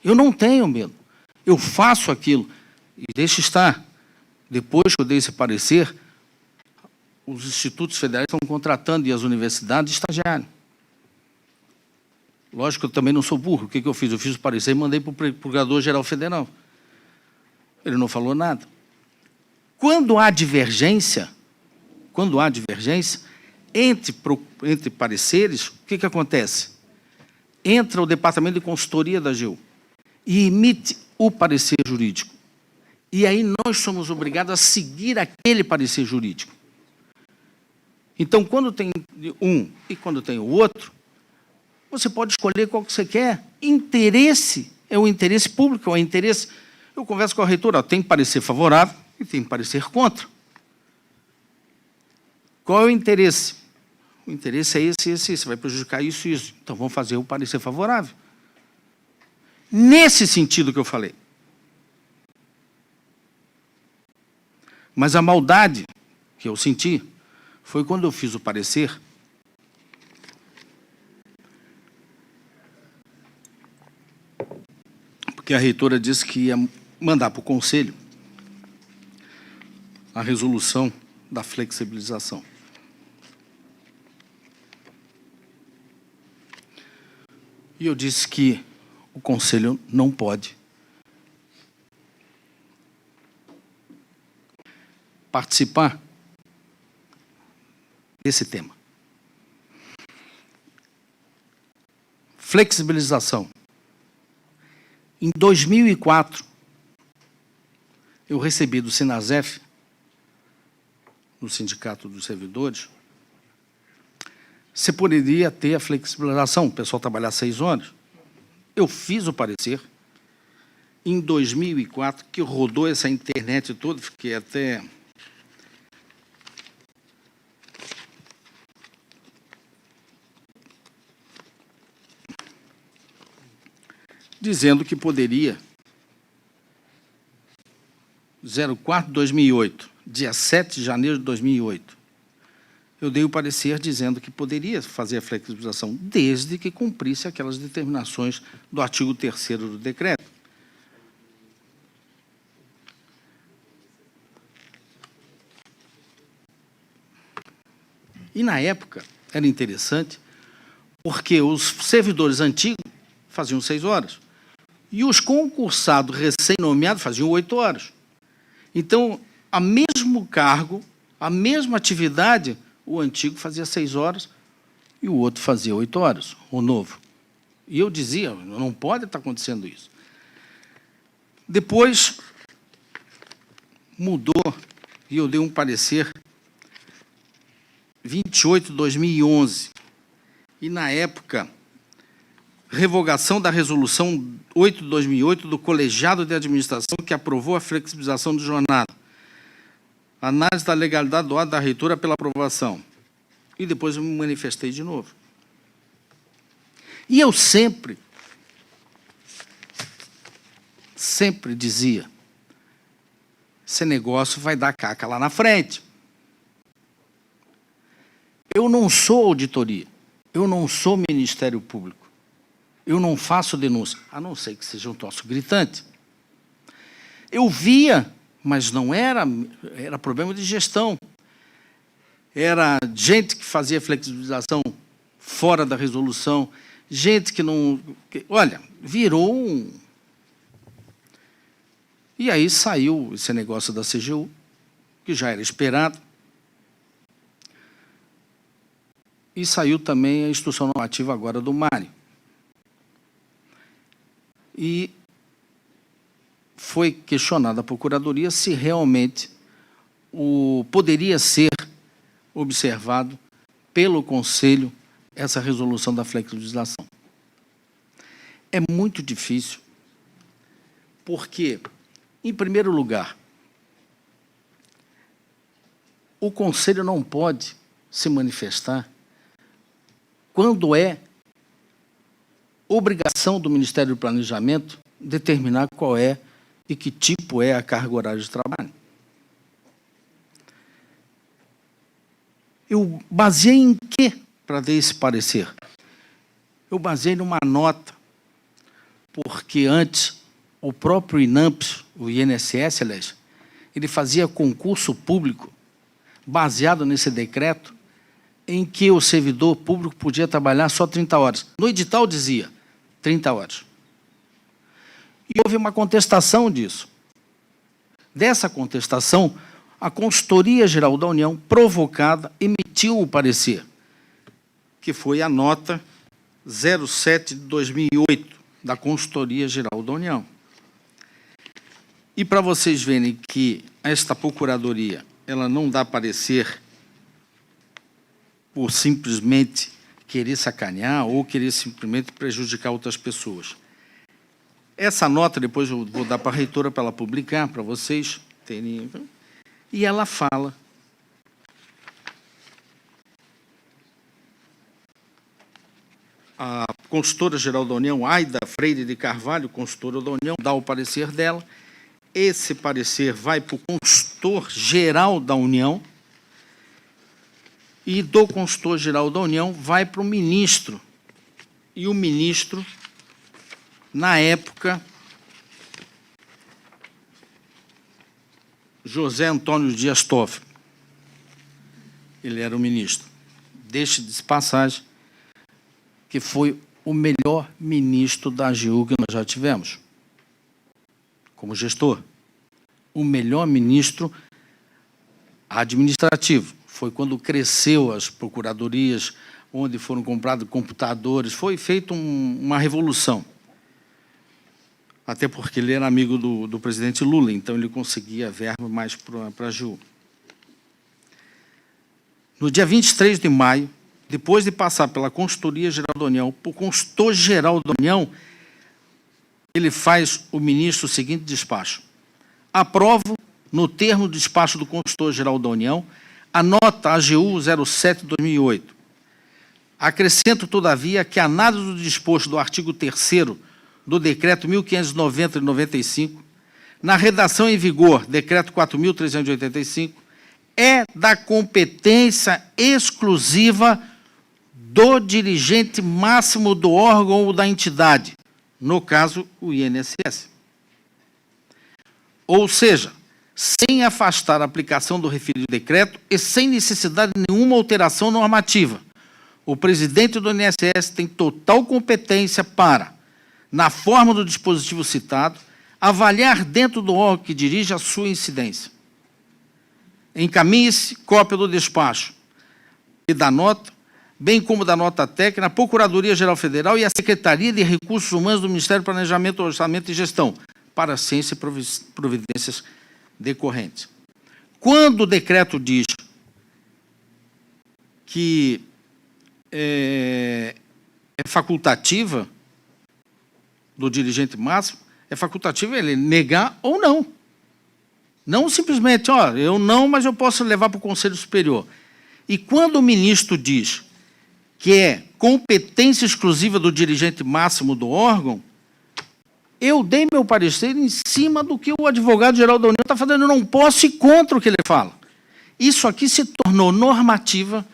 Eu não tenho medo. Eu faço aquilo e deixa estar. Depois que eu dei esse parecer, os institutos federais estão contratando e as universidades estagiários. Lógico que eu também não sou burro. O que eu fiz? Eu fiz o parecer e mandei para o Procurador-Geral Federal. Ele não falou nada. Quando há divergência entre pareceres, o que acontece? Entra o Departamento de Consultoria da AGU e emite o parecer jurídico. E aí nós somos obrigados a seguir aquele parecer jurídico. Então, quando tem um e quando tem o outro, você pode escolher qual que você quer. Interesse é o interesse público, é o interesse... Eu converso com a reitora, tem parecer favorável e tem parecer contra. Qual é o interesse? O interesse é esse, vai prejudicar isso e isso. Então, vamos fazer o parecer favorável. Nesse sentido que eu falei. Mas a maldade que eu senti foi quando eu fiz o parecer, porque a reitora disse que ia mandar para o Conselho a resolução da flexibilização. E eu disse que o Conselho não pode participar desse tema. Flexibilização. Em 2004, eu recebi do Sinasef, no Sindicato dos Servidores, você poderia ter a flexibilização, o pessoal trabalhar 6 horas. Eu fiz o parecer, em 2004, que rodou essa internet toda, fiquei até... dizendo que poderia, 04/2008, dia 7 de janeiro de 2008, eu dei o parecer dizendo que poderia fazer a flexibilização, desde que cumprisse aquelas determinações do artigo 3º do decreto. E, na época, era interessante, porque os servidores antigos faziam 6 horas. E os concursados recém-nomeados faziam 8 horas. Então, a mesmo cargo, a mesma atividade, o antigo fazia 6 horas e o outro fazia 8 horas, o novo. E eu dizia, não pode estar acontecendo isso. Depois, mudou e eu dei um parecer 28/2011. E, na época, revogação da Resolução 8 de 2008 do Colegiado de Administração, que aprovou a flexibilização de jornada. Análise da legalidade do ato da reitora pela aprovação. E depois eu me manifestei de novo. E eu sempre dizia, esse negócio vai dar caca lá na frente. Eu não sou auditoria, eu não sou Ministério Público, eu não faço denúncia, a não ser que seja um troço gritante. Eu via, mas não era problema de gestão. Era gente que fazia flexibilização fora da resolução, gente que não... olha, virou um... E aí saiu esse negócio da CGU, que já era esperado, e saiu também a instrução normativa agora do Mário. E foi questionada a Procuradoria se realmente poderia ser observado pelo Conselho essa resolução da flexibilização. É muito difícil, porque, em primeiro lugar, o Conselho não pode se manifestar quando é obrigação do Ministério do Planejamento determinar qual é e que tipo é a carga horária de trabalho. Eu baseei em quê para dar esse parecer? Eu baseei numa nota, porque antes o próprio INAMPS, o INSS, aliás, ele fazia concurso público baseado nesse decreto em que o servidor público podia trabalhar só 30 horas. No edital dizia 30 horas. E houve uma contestação disso. Dessa contestação, a Consultoria Geral da União, provocada, emitiu o parecer, que foi a nota 07 de 2008, da Consultoria Geral da União. E para vocês verem que esta Procuradoria ela não dá parecer por simplesmente querer sacanear ou querer simplesmente prejudicar outras pessoas. Essa nota, depois eu vou dar para a reitora para ela publicar, para vocês terem... E ela fala a Consultora-Geral da União, Aida Freire de Carvalho, Consultora da União, dá o parecer dela. Esse parecer vai para o Consultor-Geral da União e do Consultor-Geral da União vai para o ministro. E o ministro, na época, José Antônio Dias Toffoli, ele era o ministro. Deixe-se de passagem que foi o melhor ministro da AGU que nós já tivemos, como gestor. O melhor ministro administrativo. Foi quando cresceu as procuradorias, onde foram comprados computadores, foi feita uma revolução. Até porque ele era amigo do presidente Lula, então ele conseguia verba mais para a AGU. No dia 23 de maio, depois de passar pela Consultoria Geral da União, por Consultor Geral da União, ele faz o ministro o seguinte despacho. Aprovo, no termo do despacho do Consultor Geral da União, a nota AGU 07/2008. Acrescento, todavia, que a análise do disposto do artigo 3º do Decreto 1590 de 95, na redação em vigor, Decreto 4.385, é da competência exclusiva do dirigente máximo do órgão ou da entidade, no caso, o INSS. Ou seja, sem afastar a aplicação do referido decreto e sem necessidade de nenhuma alteração normativa, o presidente do INSS tem total competência para, na forma do dispositivo citado, avaliar dentro do órgão que dirige a sua incidência. Encaminhe-se cópia do despacho e da nota, bem como da nota técnica, a Procuradoria-Geral Federal e a Secretaria de Recursos Humanos do Ministério do Planejamento, Orçamento e Gestão, para a ciência e providências decorrentes. Quando o decreto diz que é facultativa do dirigente máximo é facultativo ele negar ou não. Não simplesmente, ó, eu não, mas eu posso levar para o Conselho Superior. E quando o ministro diz que é competência exclusiva do dirigente máximo do órgão, eu dei meu parecer em cima do que o advogado-geral da União está fazendo. Eu não posso ir contra o que ele fala. Isso aqui se tornou normativa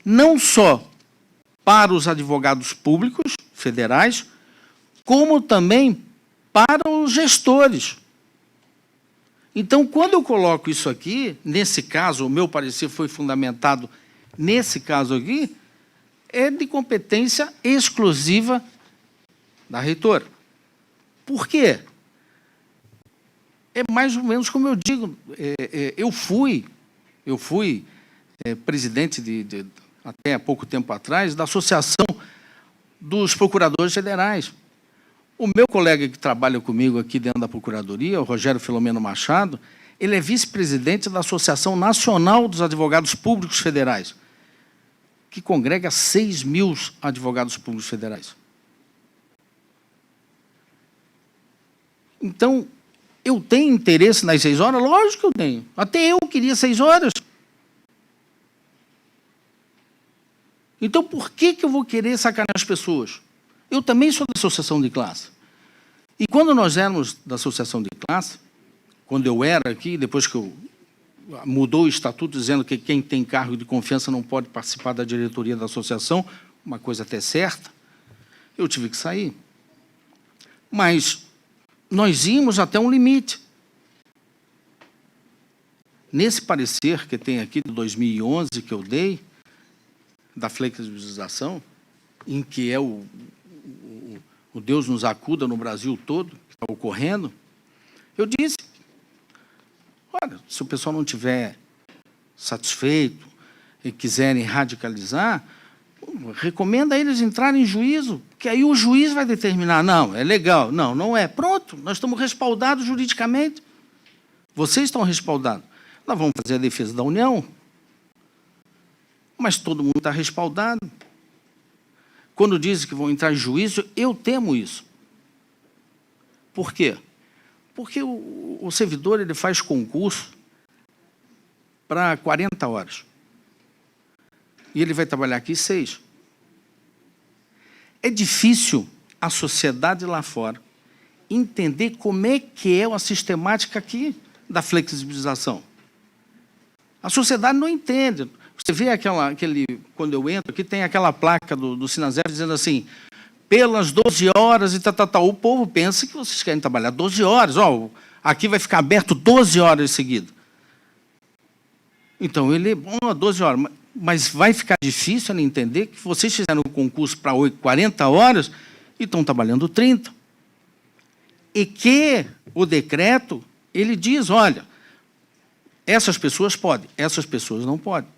não só para os advogados públicos federais, como também para os gestores. Então, quando eu coloco isso aqui, nesse caso, o meu parecer foi fundamentado nesse caso aqui, é de competência exclusiva da reitora. Por quê? É mais ou menos como eu digo. Eu fui presidente, até há pouco tempo atrás, da Associação dos Procuradores Federais. O meu colega que trabalha comigo aqui dentro da Procuradoria, o Rogério Filomeno Machado, ele é vice-presidente da Associação Nacional dos Advogados Públicos Federais, que congrega 6.000 advogados públicos federais. Então, eu tenho interesse nas 6 horas? Lógico que eu tenho. Até eu queria 6 horas. Então, por que eu vou querer sacanear as pessoas? Eu também sou da associação de classe. E quando nós éramos da associação de classe, quando eu era aqui, depois que mudou o estatuto dizendo que quem tem cargo de confiança não pode participar da diretoria da associação, uma coisa até certa, eu tive que sair. Mas nós íamos até um limite. Nesse parecer que tem aqui de 2011 que eu dei, da flexibilização, em que é o Deus nos acuda no Brasil todo, que está ocorrendo, eu disse, olha, se o pessoal não estiver satisfeito e quiserem radicalizar, recomenda a eles entrarem em juízo, que aí o juiz vai determinar, não, é legal, não, não é. Pronto, nós estamos respaldados juridicamente. Vocês estão respaldados. Nós vamos fazer a defesa da União, mas todo mundo está respaldado. Quando dizem que vão entrar em juízo, eu temo isso. Por quê? Porque o servidor ele faz concurso para 40 horas. E ele vai trabalhar aqui 6. É difícil a sociedade lá fora entender como é que é a sistemática aqui da flexibilização. A sociedade não entende. Você vê quando eu entro aqui, tem aquela placa do Sinasef dizendo assim, pelas 12 horas e tal. O povo pensa que vocês querem trabalhar 12 horas. Ó, aqui vai ficar aberto 12 horas seguidas. Então, ele, 12 horas. Mas vai ficar difícil ele entender que vocês fizeram um concurso para 40 horas e estão trabalhando 30. E que o decreto, ele diz, olha, essas pessoas podem, essas pessoas não podem.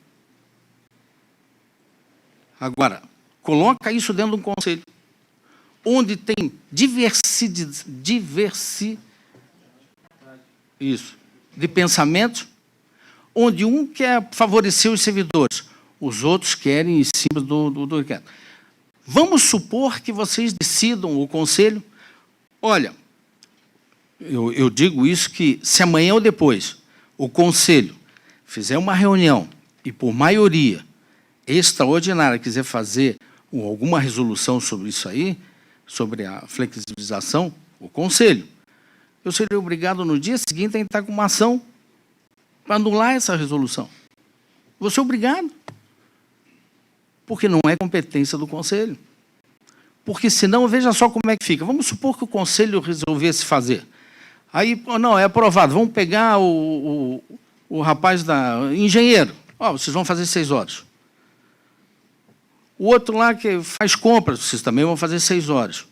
Agora, coloca isso dentro de um conselho, onde tem de pensamentos, onde um quer favorecer os servidores, os outros querem em cima do decreto. Vamos supor que vocês decidam, o conselho, olha, eu digo isso que se amanhã ou depois o conselho fizer uma reunião e por maioria extraordinária quiser fazer alguma resolução sobre isso aí, sobre a flexibilização, o conselho, eu seria obrigado no dia seguinte a entrar com uma ação para anular essa resolução. Vou ser obrigado. Porque não é competência do conselho. Porque senão, veja só como é que fica. Vamos supor que o conselho resolvesse fazer. Aí, não, é aprovado. Vamos pegar o rapaz engenheiro. Ó, vocês vão fazer 6 horas. O outro lá que faz compras, vocês também vão fazer 6 horas.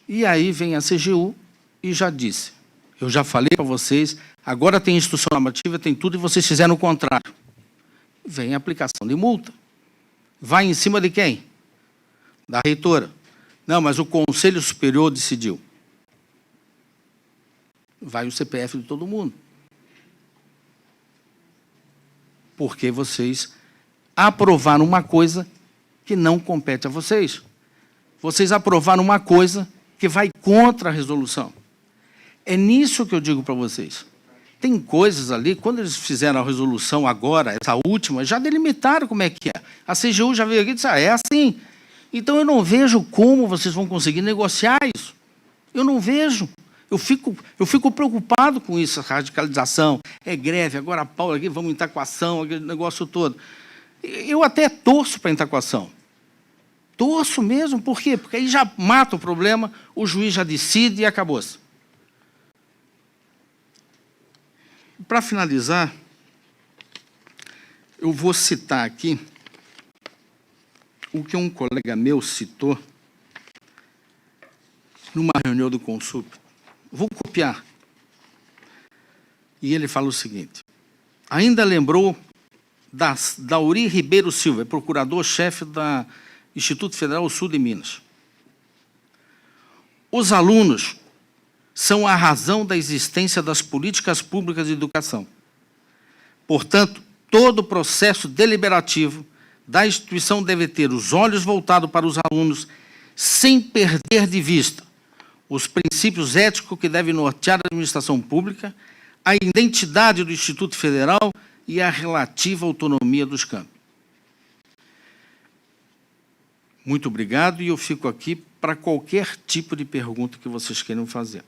E aí vem a CGU e já disse. Eu já falei para vocês, agora tem instrução normativa, tem tudo, e vocês fizeram o contrário. Vem a aplicação de multa. Vai em cima de quem? Da reitora. Não, mas o Conselho Superior decidiu. Vai o CPF de todo mundo. Porque vocês aprovaram uma coisa que não compete a vocês. vocês aprovaram uma coisa que vai contra a resolução. É nisso que eu digo para vocês. Tem coisas ali, quando eles fizeram a resolução agora, essa última, já delimitaram como é que é. A CGU já veio aqui e disse, é assim. Então, eu não vejo como vocês vão conseguir negociar isso. Eu não vejo. Eu fico preocupado com isso, a radicalização. É greve, agora pau aqui, vamos entrar com ação, aquele negócio todo. Eu até torço para entrar com ação. Torço mesmo, por quê? Porque aí já mata o problema, o juiz já decide e acabou-se. Para finalizar, eu vou citar aqui o que um colega meu citou numa reunião do Consup. Vou copiar. E ele fala o seguinte, ainda lembrou Dauri Ribeiro Silva, procurador-chefe do Instituto Federal Sul de Minas. Os alunos são a razão da existência das políticas públicas de educação. Portanto, todo o processo deliberativo da instituição deve ter os olhos voltados para os alunos, sem perder de vista os princípios éticos que devem nortear a administração pública, a identidade do Instituto Federal e a relativa autonomia dos campos. Muito obrigado, e eu fico aqui para qualquer tipo de pergunta que vocês queiram fazer.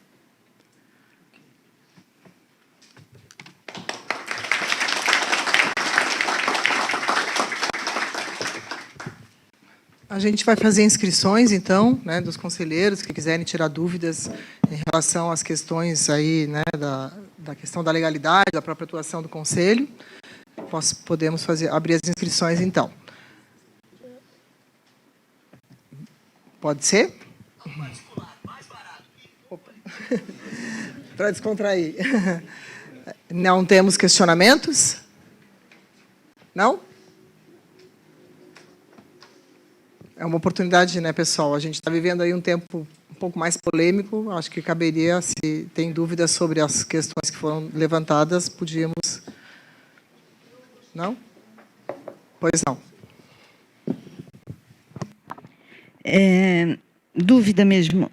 A gente vai fazer inscrições, então, né, dos conselheiros que quiserem tirar dúvidas em relação às questões aí, né, da questão da legalidade, da própria atuação do conselho. Podemos abrir as inscrições, então. Pode ser? Mais barato. Para descontrair. Não temos questionamentos? Não? É uma oportunidade, né, pessoal? A gente está vivendo aí um tempo um pouco mais polêmico. Acho que caberia, se tem dúvidas sobre as questões que foram levantadas, podíamos... Não? Pois não. Dúvida mesmo.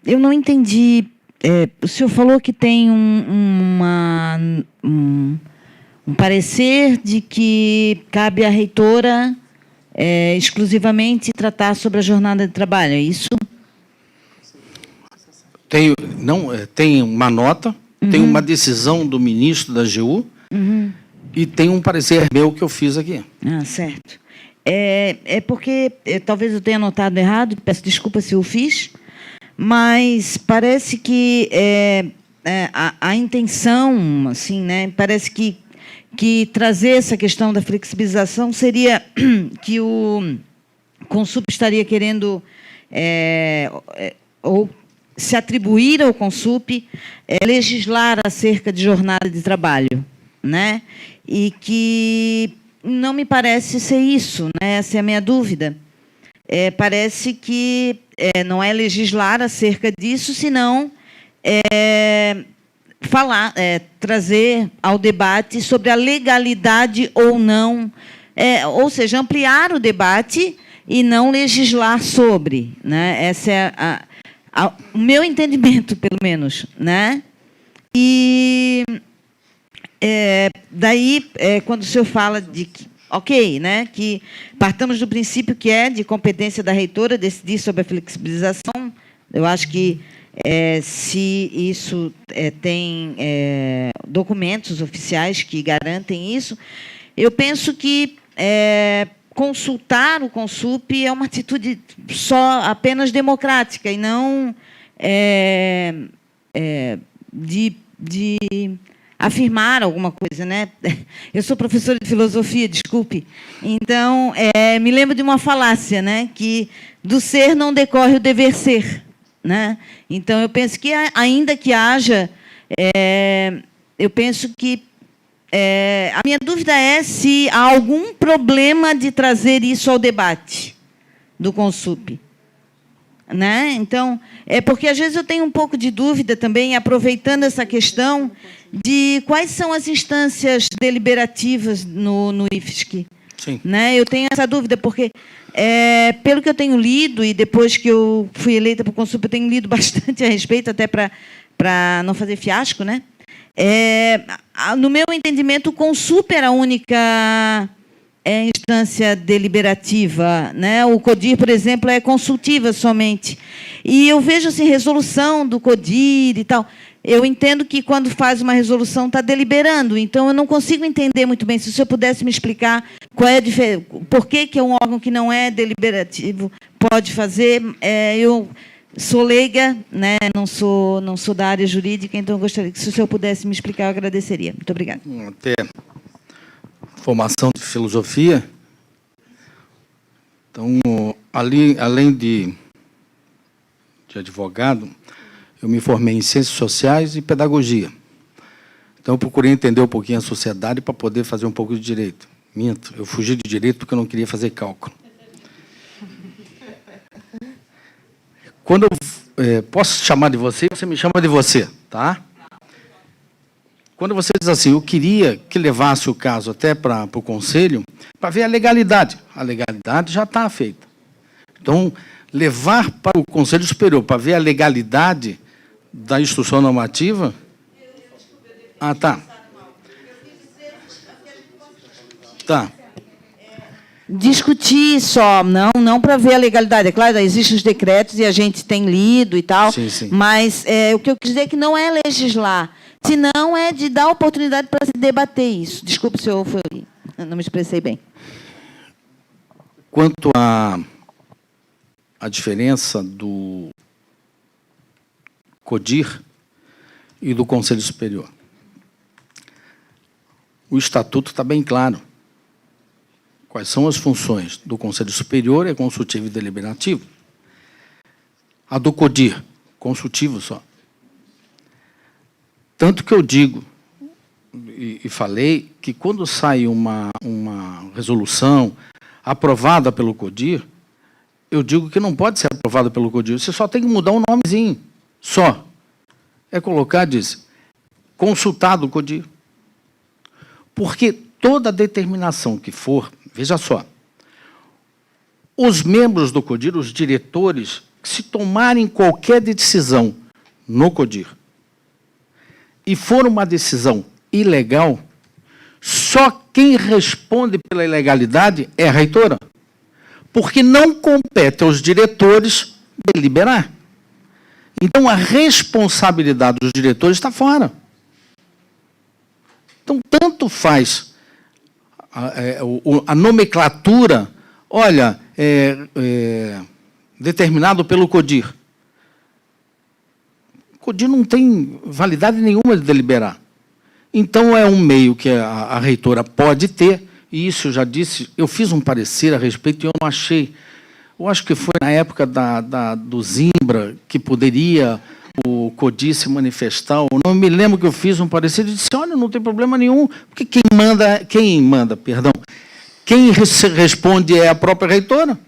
Eu não entendi. O senhor falou que tem um parecer de que cabe à reitora exclusivamente tratar sobre a jornada de trabalho, é isso? Tem uma nota, tem uma decisão do ministro da AGU e tem um parecer meu que eu fiz aqui. Ah, certo. Porque, talvez eu tenha anotado errado, peço desculpa se eu fiz, mas parece que a intenção, assim, né, parece que trazer essa questão da flexibilização seria que o Consup estaria querendo ou se atribuir ao Consup legislar acerca de jornada de trabalho, né? E que não me parece ser isso, né? Essa é a minha dúvida. Parece que não é legislar acerca disso, senão trazer ao debate sobre a legalidade ou não, ou seja, ampliar o debate e não legislar sobre, né? Esse é o meu entendimento, pelo menos, né? E daí, quando o senhor fala de que, ok, né, que partamos do princípio que é de competência da reitora decidir sobre a flexibilização, eu acho que se isso tem documentos oficiais que garantem isso, eu penso que consultar o Consup é uma atitude apenas democrática e não de afirmar alguma coisa, né? Eu sou professora de filosofia, desculpe. Então, me lembro de uma falácia, né? Que do ser não decorre o dever ser, né? Então, eu penso que, ainda que haja, eu penso que a minha dúvida é se há algum problema de trazer isso ao debate do Consup, né? Então, porque às vezes eu tenho um pouco de dúvida também, aproveitando essa questão de quais são as instâncias deliberativas no IFSC. Sim. Né? Eu tenho essa dúvida, porque Pelo que eu tenho lido, e depois que eu fui eleita para o Consul, eu tenho lido bastante a respeito, até para não fazer fiasco, né? No meu entendimento, o Consul era a única instância deliberativa, né? O CODIR, por exemplo, é consultiva somente. E eu vejo assim, resolução do CODIR e tal. Eu entendo que, quando faz uma resolução, está deliberando. Então, eu não consigo entender muito bem. Se o senhor pudesse me explicar qual é a diferença, por que um órgão que não é deliberativo pode fazer. Eu sou leiga, né? não sou da área jurídica, então eu gostaria que, se o senhor pudesse me explicar, eu agradeceria. Muito obrigada. Até formação de filosofia. Então, além de advogado, eu me formei em Ciências Sociais e Pedagogia. Então, eu procurei entender um pouquinho a sociedade para poder fazer um pouco de direito. Minto, eu fugi de direito porque eu não queria fazer cálculo. Quando eu posso chamar de você, você me chama de você, tá? Quando você diz assim, eu queria que levasse o caso até para o Conselho, para ver a legalidade. A legalidade já está feita. Então, levar para o Conselho Superior para ver a legalidade da instrução normativa... Ah, tá. Tá. Discutir só, não para ver a legalidade. É claro, existem os decretos e a gente tem lido e tal, sim, sim. Mas o que eu quis dizer é que não é legislar, senão é de dar oportunidade para se debater isso. Desculpe se eu não me expressei bem. Quanto à diferença do CODIR e do Conselho Superior. O Estatuto está bem claro. Quais são as funções do Conselho Superior? É consultivo e deliberativo. A do CODIR, consultivo só. Tanto que eu digo, e falei, que quando sai uma resolução aprovada pelo CODIR, eu digo que não pode ser aprovada pelo CODIR, você só tem que mudar um nomezinho, só. É colocar, diz, consultado o CODIR. Porque toda determinação que for, veja só, os membros do CODIR, os diretores, se tomarem qualquer decisão no CODIR e for uma decisão ilegal, só quem responde pela ilegalidade é a reitora. Porque não compete aos diretores deliberar. Então, a responsabilidade dos diretores está fora. Então, tanto faz a nomenclatura, olha, determinado pelo CODIR. O CODIR não tem validade nenhuma de deliberar. Então, é um meio que a reitora pode ter, e isso eu já disse, eu fiz um parecer a respeito e eu não achei. Eu acho que foi na época do Zimbra que poderia o CODIR se manifestar. Eu não me lembro que eu fiz um parecer e disse, olha, não tem problema nenhum, porque quem responde é a própria reitora,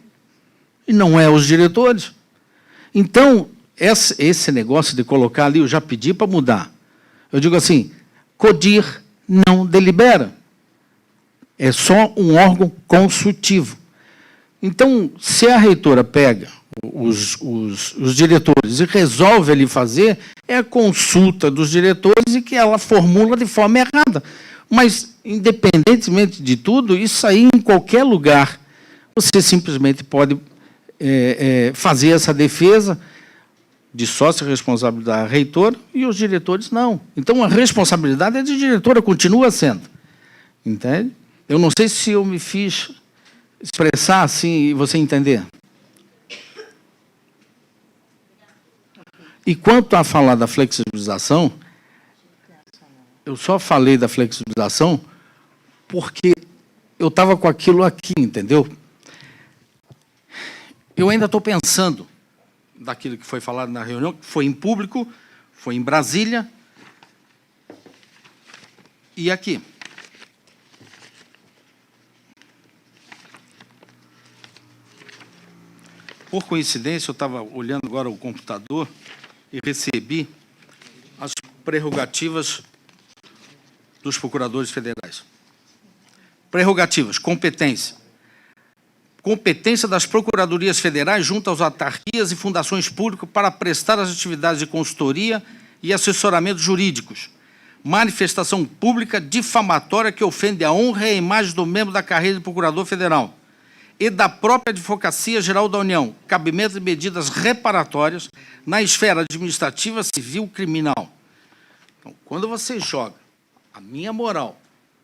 e não é os diretores. Então, esse negócio de colocar ali, eu já pedi para mudar. Eu digo assim, CODIR não delibera. É só um órgão consultivo. Então, se a reitora pega os diretores e resolve ali fazer, é a consulta dos diretores e que ela formula de forma errada. Mas, independentemente de tudo, isso aí, em qualquer lugar, você simplesmente pode fazer essa defesa de sócia responsabilidade da reitora e os diretores não. Então, a responsabilidade é de diretora, continua sendo. Entende? Eu não sei se eu me fiz expressar assim e você entender. E quanto a falar da flexibilização, eu só falei da flexibilização porque eu estava com aquilo aqui, entendeu? Eu ainda estou pensando daquilo que foi falado na reunião, que foi em público, foi em Brasília e aqui. Por coincidência, eu estava olhando agora o computador e recebi as prerrogativas dos procuradores federais. Prerrogativas, competência. competência das procuradorias federais junto às autarquias e fundações públicas para prestar as atividades de consultoria e assessoramento jurídicos. Manifestação pública difamatória que ofende a honra e a imagem do membro da carreira de procurador federal e da própria Advocacia Geral da União, cabimento de medidas reparatórias na esfera administrativa, civil, criminal. Então, quando você joga a minha moral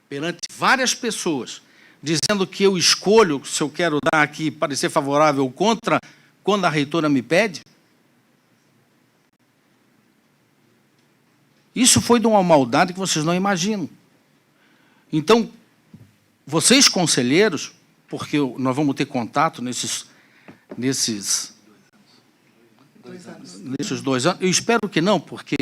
perante várias pessoas, dizendo que eu escolho se eu quero dar aqui parecer favorável ou contra, quando a reitora me pede, isso foi de uma maldade que vocês não imaginam. Então, vocês, conselheiros, porque nós vamos ter contato nesses 2 anos, eu espero que não, porque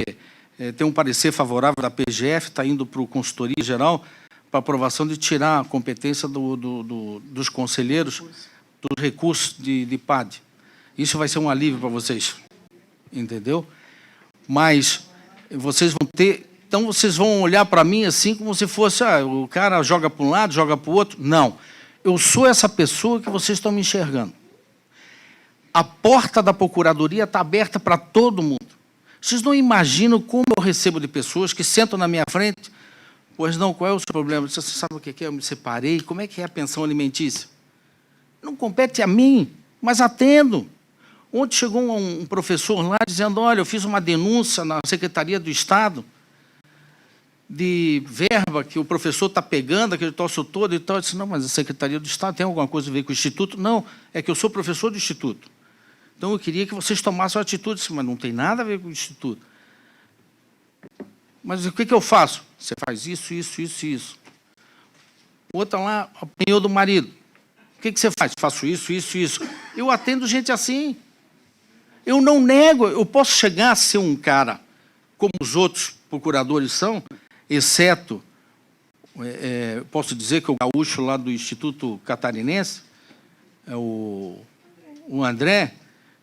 tem um parecer favorável da PGF, está indo para o Consultoria Geral, para aprovação de tirar a competência dos conselheiros dos recursos de PAD. Isso vai ser um alívio para vocês, entendeu? Mas vocês vão ter... Então, vocês vão olhar para mim assim como se fosse, o cara joga para um lado, joga para o outro. Não. Eu sou essa pessoa que vocês estão me enxergando. A porta da Procuradoria está aberta para todo mundo. Vocês não imaginam como eu recebo de pessoas que sentam na minha frente. Pois não, qual é o seu problema? Você sabe o que é? Eu me separei. Como é que é a pensão alimentícia? Não compete a mim, mas atendo. Ontem chegou um professor lá dizendo, olha, eu fiz uma denúncia na Secretaria do Estado de verba que o professor está pegando, aquele troço todo e tal. Eu disse, não, mas a Secretaria do Estado tem alguma coisa a ver com o Instituto? Não, é que eu sou professor do Instituto. Então, eu queria que vocês tomassem uma atitude. Eu disse, mas não tem nada a ver com o Instituto. Mas o que eu faço? Você faz isso, isso, isso e isso. Outra lá, apanhou do marido. O que você faz? Faço isso, isso e isso. Eu atendo gente assim. Eu não nego, eu posso chegar a ser um cara como os outros procuradores são, exceto, posso dizer que o gaúcho lá do Instituto Catarinense, o André,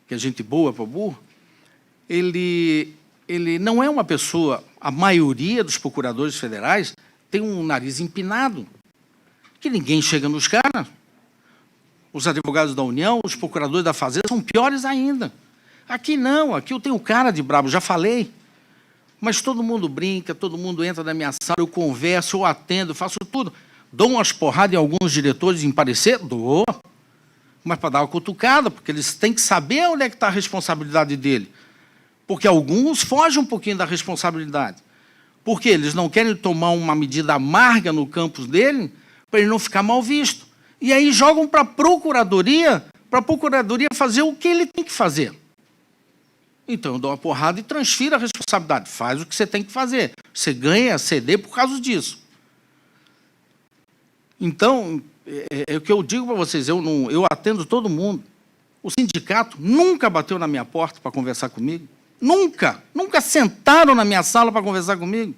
que é gente boa para burro, ele não é uma pessoa... A maioria dos procuradores federais tem um nariz empinado, que ninguém chega nos caras. Os advogados da União, os procuradores da Fazenda são piores ainda. Aqui não, aqui eu tenho cara de brabo, já falei. Mas todo mundo brinca, todo mundo entra na minha sala, eu converso, eu atendo, eu faço tudo. Dou umas porradas em alguns diretores em parecer? Dou. Mas para dar uma cutucada, porque eles têm que saber onde é que está a responsabilidade dele. Porque alguns fogem um pouquinho da responsabilidade. Porque eles não querem tomar uma medida amarga no campus dele, para ele não ficar mal visto. E aí jogam para a procuradoria fazer o que ele tem que fazer. Então, eu dou uma porrada e transfiro a responsabilidade. Faz o que você tem que fazer. Você ganha CD por causa disso. Então, é o que eu digo para vocês, eu atendo todo mundo. O sindicato nunca bateu na minha porta para conversar comigo. Nunca. Nunca sentaram na minha sala para conversar comigo.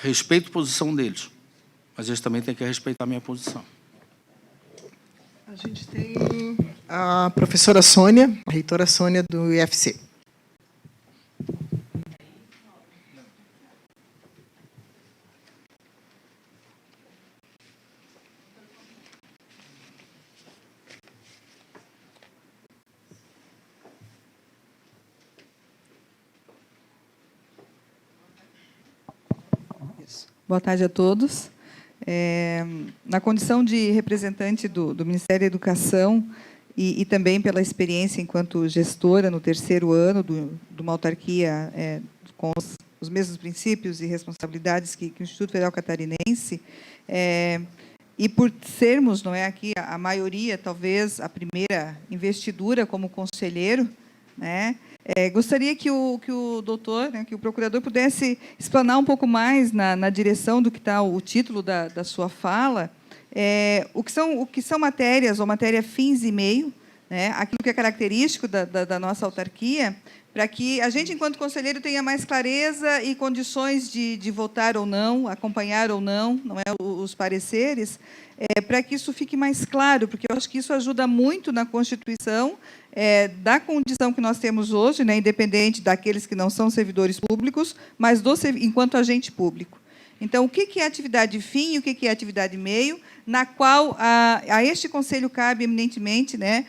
Respeito a posição deles. Mas eles também têm que respeitar a minha posição. A gente tem a professora Sônia, a reitora Sônia do IFC. Boa tarde a todos. Na condição de representante do Ministério da Educação e também pela experiência enquanto gestora no 3º ano de uma autarquia com os mesmos princípios e responsabilidades que o Instituto Federal Catarinense, e por sermos, não é, aqui a maioria, talvez a primeira investidura como conselheiro, né? Gostaria que o doutor, né, que o procurador pudesse explanar um pouco mais na direção do que está o título da sua fala, o que são matérias ou matéria fins e meio, né, aquilo que é característico da nossa autarquia, para que a gente, enquanto conselheiro, tenha mais clareza e condições de votar ou não, acompanhar ou não os pareceres, para que isso fique mais claro, porque eu acho que isso ajuda muito na constituição da condição que nós temos hoje, né, independente daqueles que não são servidores públicos, mas enquanto agente público. Então, o que é atividade fim e o que é atividade meio, na qual a este conselho cabe eminentemente, né,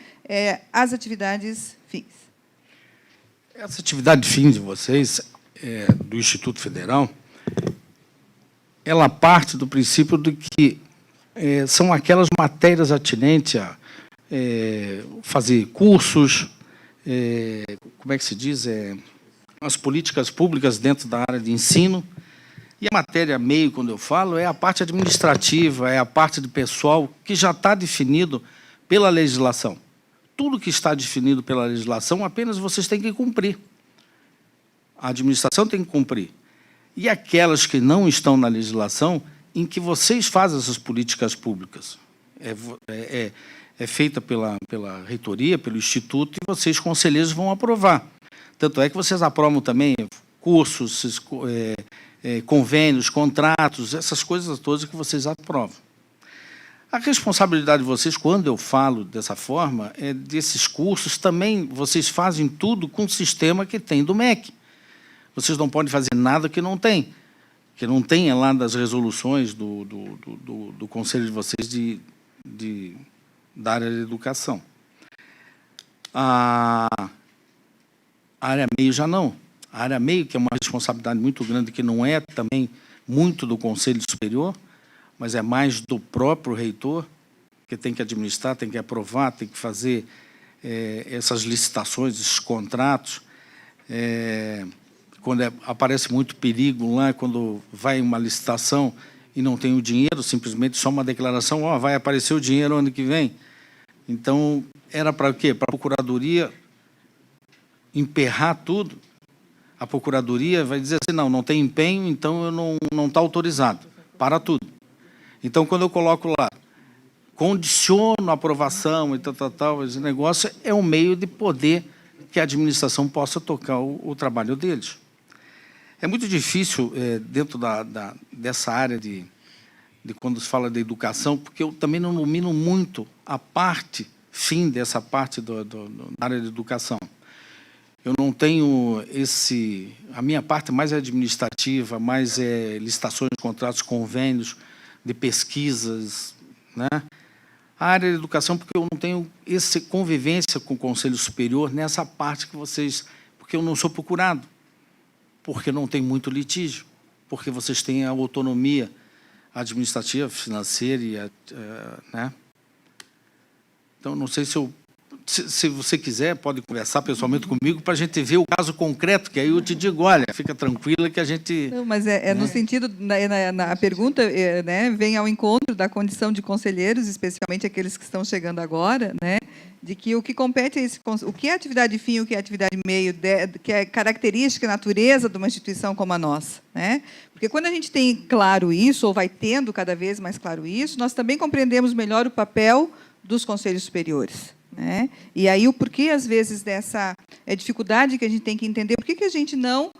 as atividades fins. Essa atividade fim de vocês, do Instituto Federal, ela parte do princípio de que são aquelas matérias atinentes a fazer cursos, como é que se diz, as políticas públicas dentro da área de ensino. E a matéria meio, quando eu falo, é a parte administrativa, é a parte do pessoal que já está definido pela legislação. Tudo que está definido pela legislação, apenas vocês têm que cumprir. A administração tem que cumprir. E aquelas que não estão na legislação, em que vocês fazem essas políticas públicas. É feita pela reitoria, pelo Instituto, e vocês, conselheiros, vão aprovar. Tanto é que vocês aprovam também cursos, convênios, contratos, essas coisas todas que vocês aprovam. A responsabilidade de vocês, quando eu falo dessa forma, é desses cursos, também vocês fazem tudo com o sistema que tem do MEC. Vocês não podem fazer nada que não tem lá das resoluções do conselho de vocês da área de educação. A área meio já não. A área meio, que é uma responsabilidade muito grande, que não é também muito do Conselho Superior, mas é mais do próprio reitor, que tem que administrar, tem que aprovar, tem que fazer essas licitações, esses contratos. Quando aparece muito perigo lá, quando vai uma licitação e não tem o dinheiro, simplesmente só uma declaração, vai aparecer o dinheiro ano que vem. Então, era para o quê? Para a Procuradoria emperrar tudo. A Procuradoria vai dizer assim, não tem empenho, então eu não está autorizado. Para tudo. Então, quando eu coloco lá, condiciono a aprovação e tal, esse negócio é um meio de poder que a administração possa tocar o trabalho deles. É muito difícil, dentro dessa área de quando se fala de educação, porque eu também não domino muito a parte fim dessa parte da área de educação. Eu não tenho a minha parte mais é administrativa, mais licitações, contratos, convênios, de pesquisas, né? A área de educação, porque eu não tenho essa convivência com o Conselho Superior nessa parte que vocês... Porque eu não sou procurado, porque não tem muito litígio, porque vocês têm a autonomia administrativa, financeira, né? Então, não sei se você quiser, pode conversar pessoalmente comigo para a gente ver o caso concreto, que aí eu te digo, olha, fica tranquila que a gente... Não, mas no sentido, a pergunta né, vem ao encontro da condição de conselheiros, especialmente aqueles que estão chegando agora, né, de que o que compete o que é atividade fim, o que é atividade meio, que é característica e natureza de uma instituição como a nossa, né? Porque quando a gente tem claro isso, ou vai tendo cada vez mais claro isso, nós também compreendemos melhor o papel dos conselhos superiores. Né? E aí o porquê, às vezes, dessa dificuldade que a gente tem que entender, por que a gente não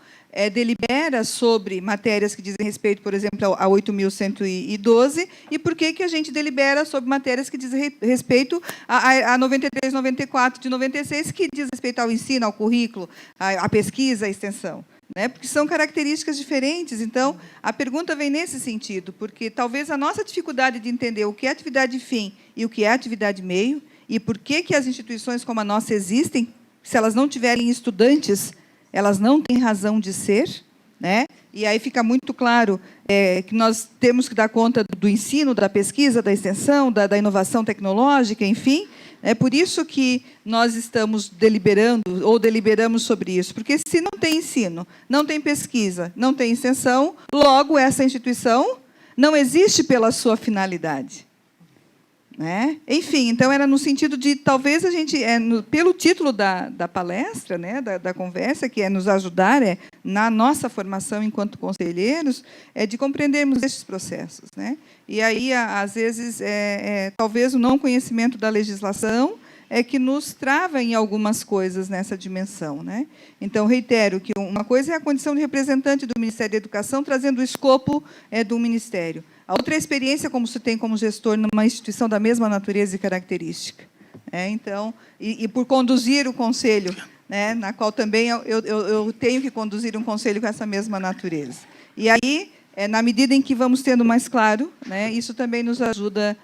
delibera sobre matérias que dizem respeito, por exemplo, a 8.112, e por que a gente delibera sobre matérias que dizem respeito a 93, 94 de 96, que diz respeito ao ensino, ao currículo, à pesquisa, à extensão. Né? Porque são características diferentes. Então, a pergunta vem nesse sentido, porque talvez a nossa dificuldade de entender o que é atividade fim e o que é atividade meio, e por que as instituições como a nossa existem, se elas não tiverem estudantes, elas não têm razão de ser, né? E aí fica muito claro que nós temos que dar conta do ensino, da pesquisa, da extensão, da inovação tecnológica, enfim. É por isso que nós estamos deliberando, ou deliberamos sobre isso, porque se não tem ensino, não tem pesquisa, não tem extensão, logo essa instituição não existe pela sua finalidade. Né? Enfim, então era no sentido de, talvez a gente, pelo título da palestra, né, da conversa, que é nos ajudar na nossa formação enquanto conselheiros, de compreendermos esses processos. Né? E aí, às vezes, talvez o não conhecimento da legislação que nos trava em algumas coisas nessa dimensão. Né? Então, reitero que uma coisa é a condição de representante do Ministério da Educação, trazendo o escopo do Ministério. A outra experiência como se tem como gestor numa instituição da mesma natureza e característica. Então, e por conduzir o conselho, né, na qual também eu tenho que conduzir um conselho com essa mesma natureza. E aí, na medida em que vamos tendo mais claro, né, isso também nos ajuda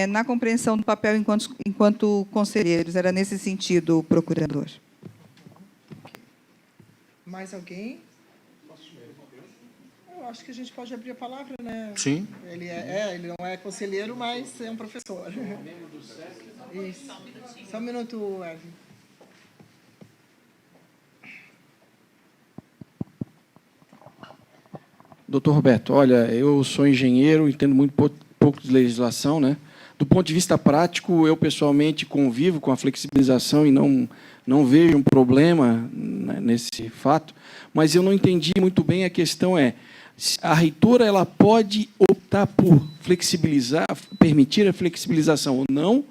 na compreensão do papel enquanto conselheiros. Era nesse sentido, procurador. Mais alguém? Eu acho que a gente pode abrir a palavra, né? Sim. Ele não é conselheiro, mas é um professor. Isso. Só um minuto, Erwin. Doutor Roberto, olha, eu sou engenheiro, entendo muito pouco de legislação, né? Do ponto de vista prático, eu pessoalmente convivo com a flexibilização e não vejo um problema, né, nesse fato, mas eu não entendi muito bem. A questão é, a reitora ela pode optar por flexibilizar, permitir a flexibilização ou não,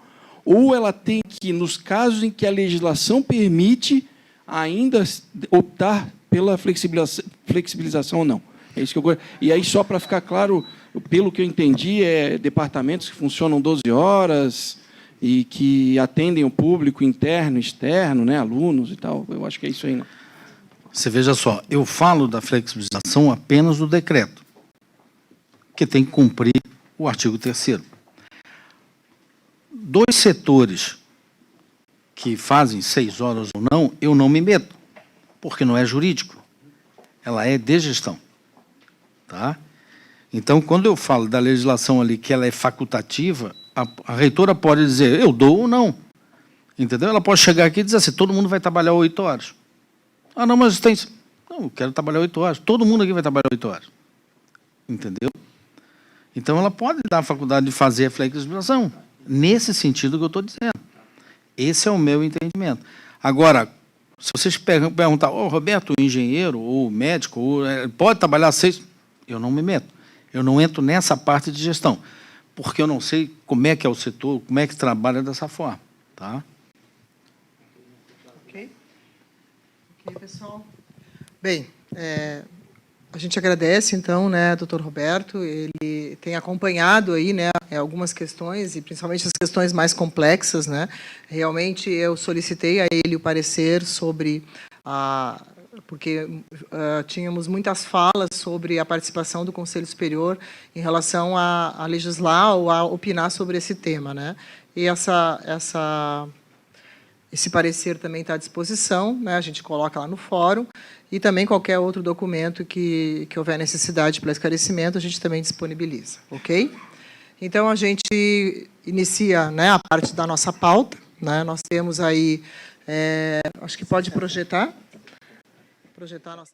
ou ela tem que, nos casos em que a legislação permite, ainda optar pela flexibilização ou não. É isso que eu... E aí, só para ficar claro, pelo que eu entendi, departamentos que funcionam 12 horas e que atendem o público interno, externo, né, alunos e tal. Eu acho que é isso aí. Não? Você veja só, eu falo da flexibilização apenas do decreto, que tem que cumprir o artigo 3º. Dois setores que fazem 6 horas ou não, eu não me meto, porque não é jurídico, ela é de gestão. Tá? Então, quando eu falo da legislação ali que ela é facultativa, a reitora pode dizer, eu dou ou não. Entendeu? Ela pode chegar aqui e dizer assim, todo mundo vai trabalhar 8 horas. Ah, não, mas tem... Não, eu quero trabalhar 8 horas. Todo mundo aqui vai trabalhar 8 horas. Entendeu? Então, ela pode dar a faculdade de fazer a flexibilização, nesse sentido que eu estou dizendo. Esse é o meu entendimento. Agora, se vocês perguntar, Roberto, engenheiro ou médico, pode trabalhar 6... Eu não me meto. Eu não entro nessa parte de gestão, porque eu não sei como é que é o setor, como é que trabalha dessa forma. Tá? Ok, pessoal. Bem, a gente agradece, então, né, doutor Roberto, ele tem acompanhado aí, né, algumas questões, e principalmente as questões mais complexas, né. Realmente, eu solicitei a ele o parecer sobre porque tínhamos muitas falas sobre a participação do Conselho Superior em relação a legislar ou a opinar sobre esse tema, né. E esse parecer também está à disposição, né, a gente coloca lá no fórum, e também qualquer outro documento que houver necessidade para esclarecimento, a gente também disponibiliza, ok? Então, a gente inicia, né, a parte da nossa pauta, né, nós temos aí, acho que pode projetar a nossa...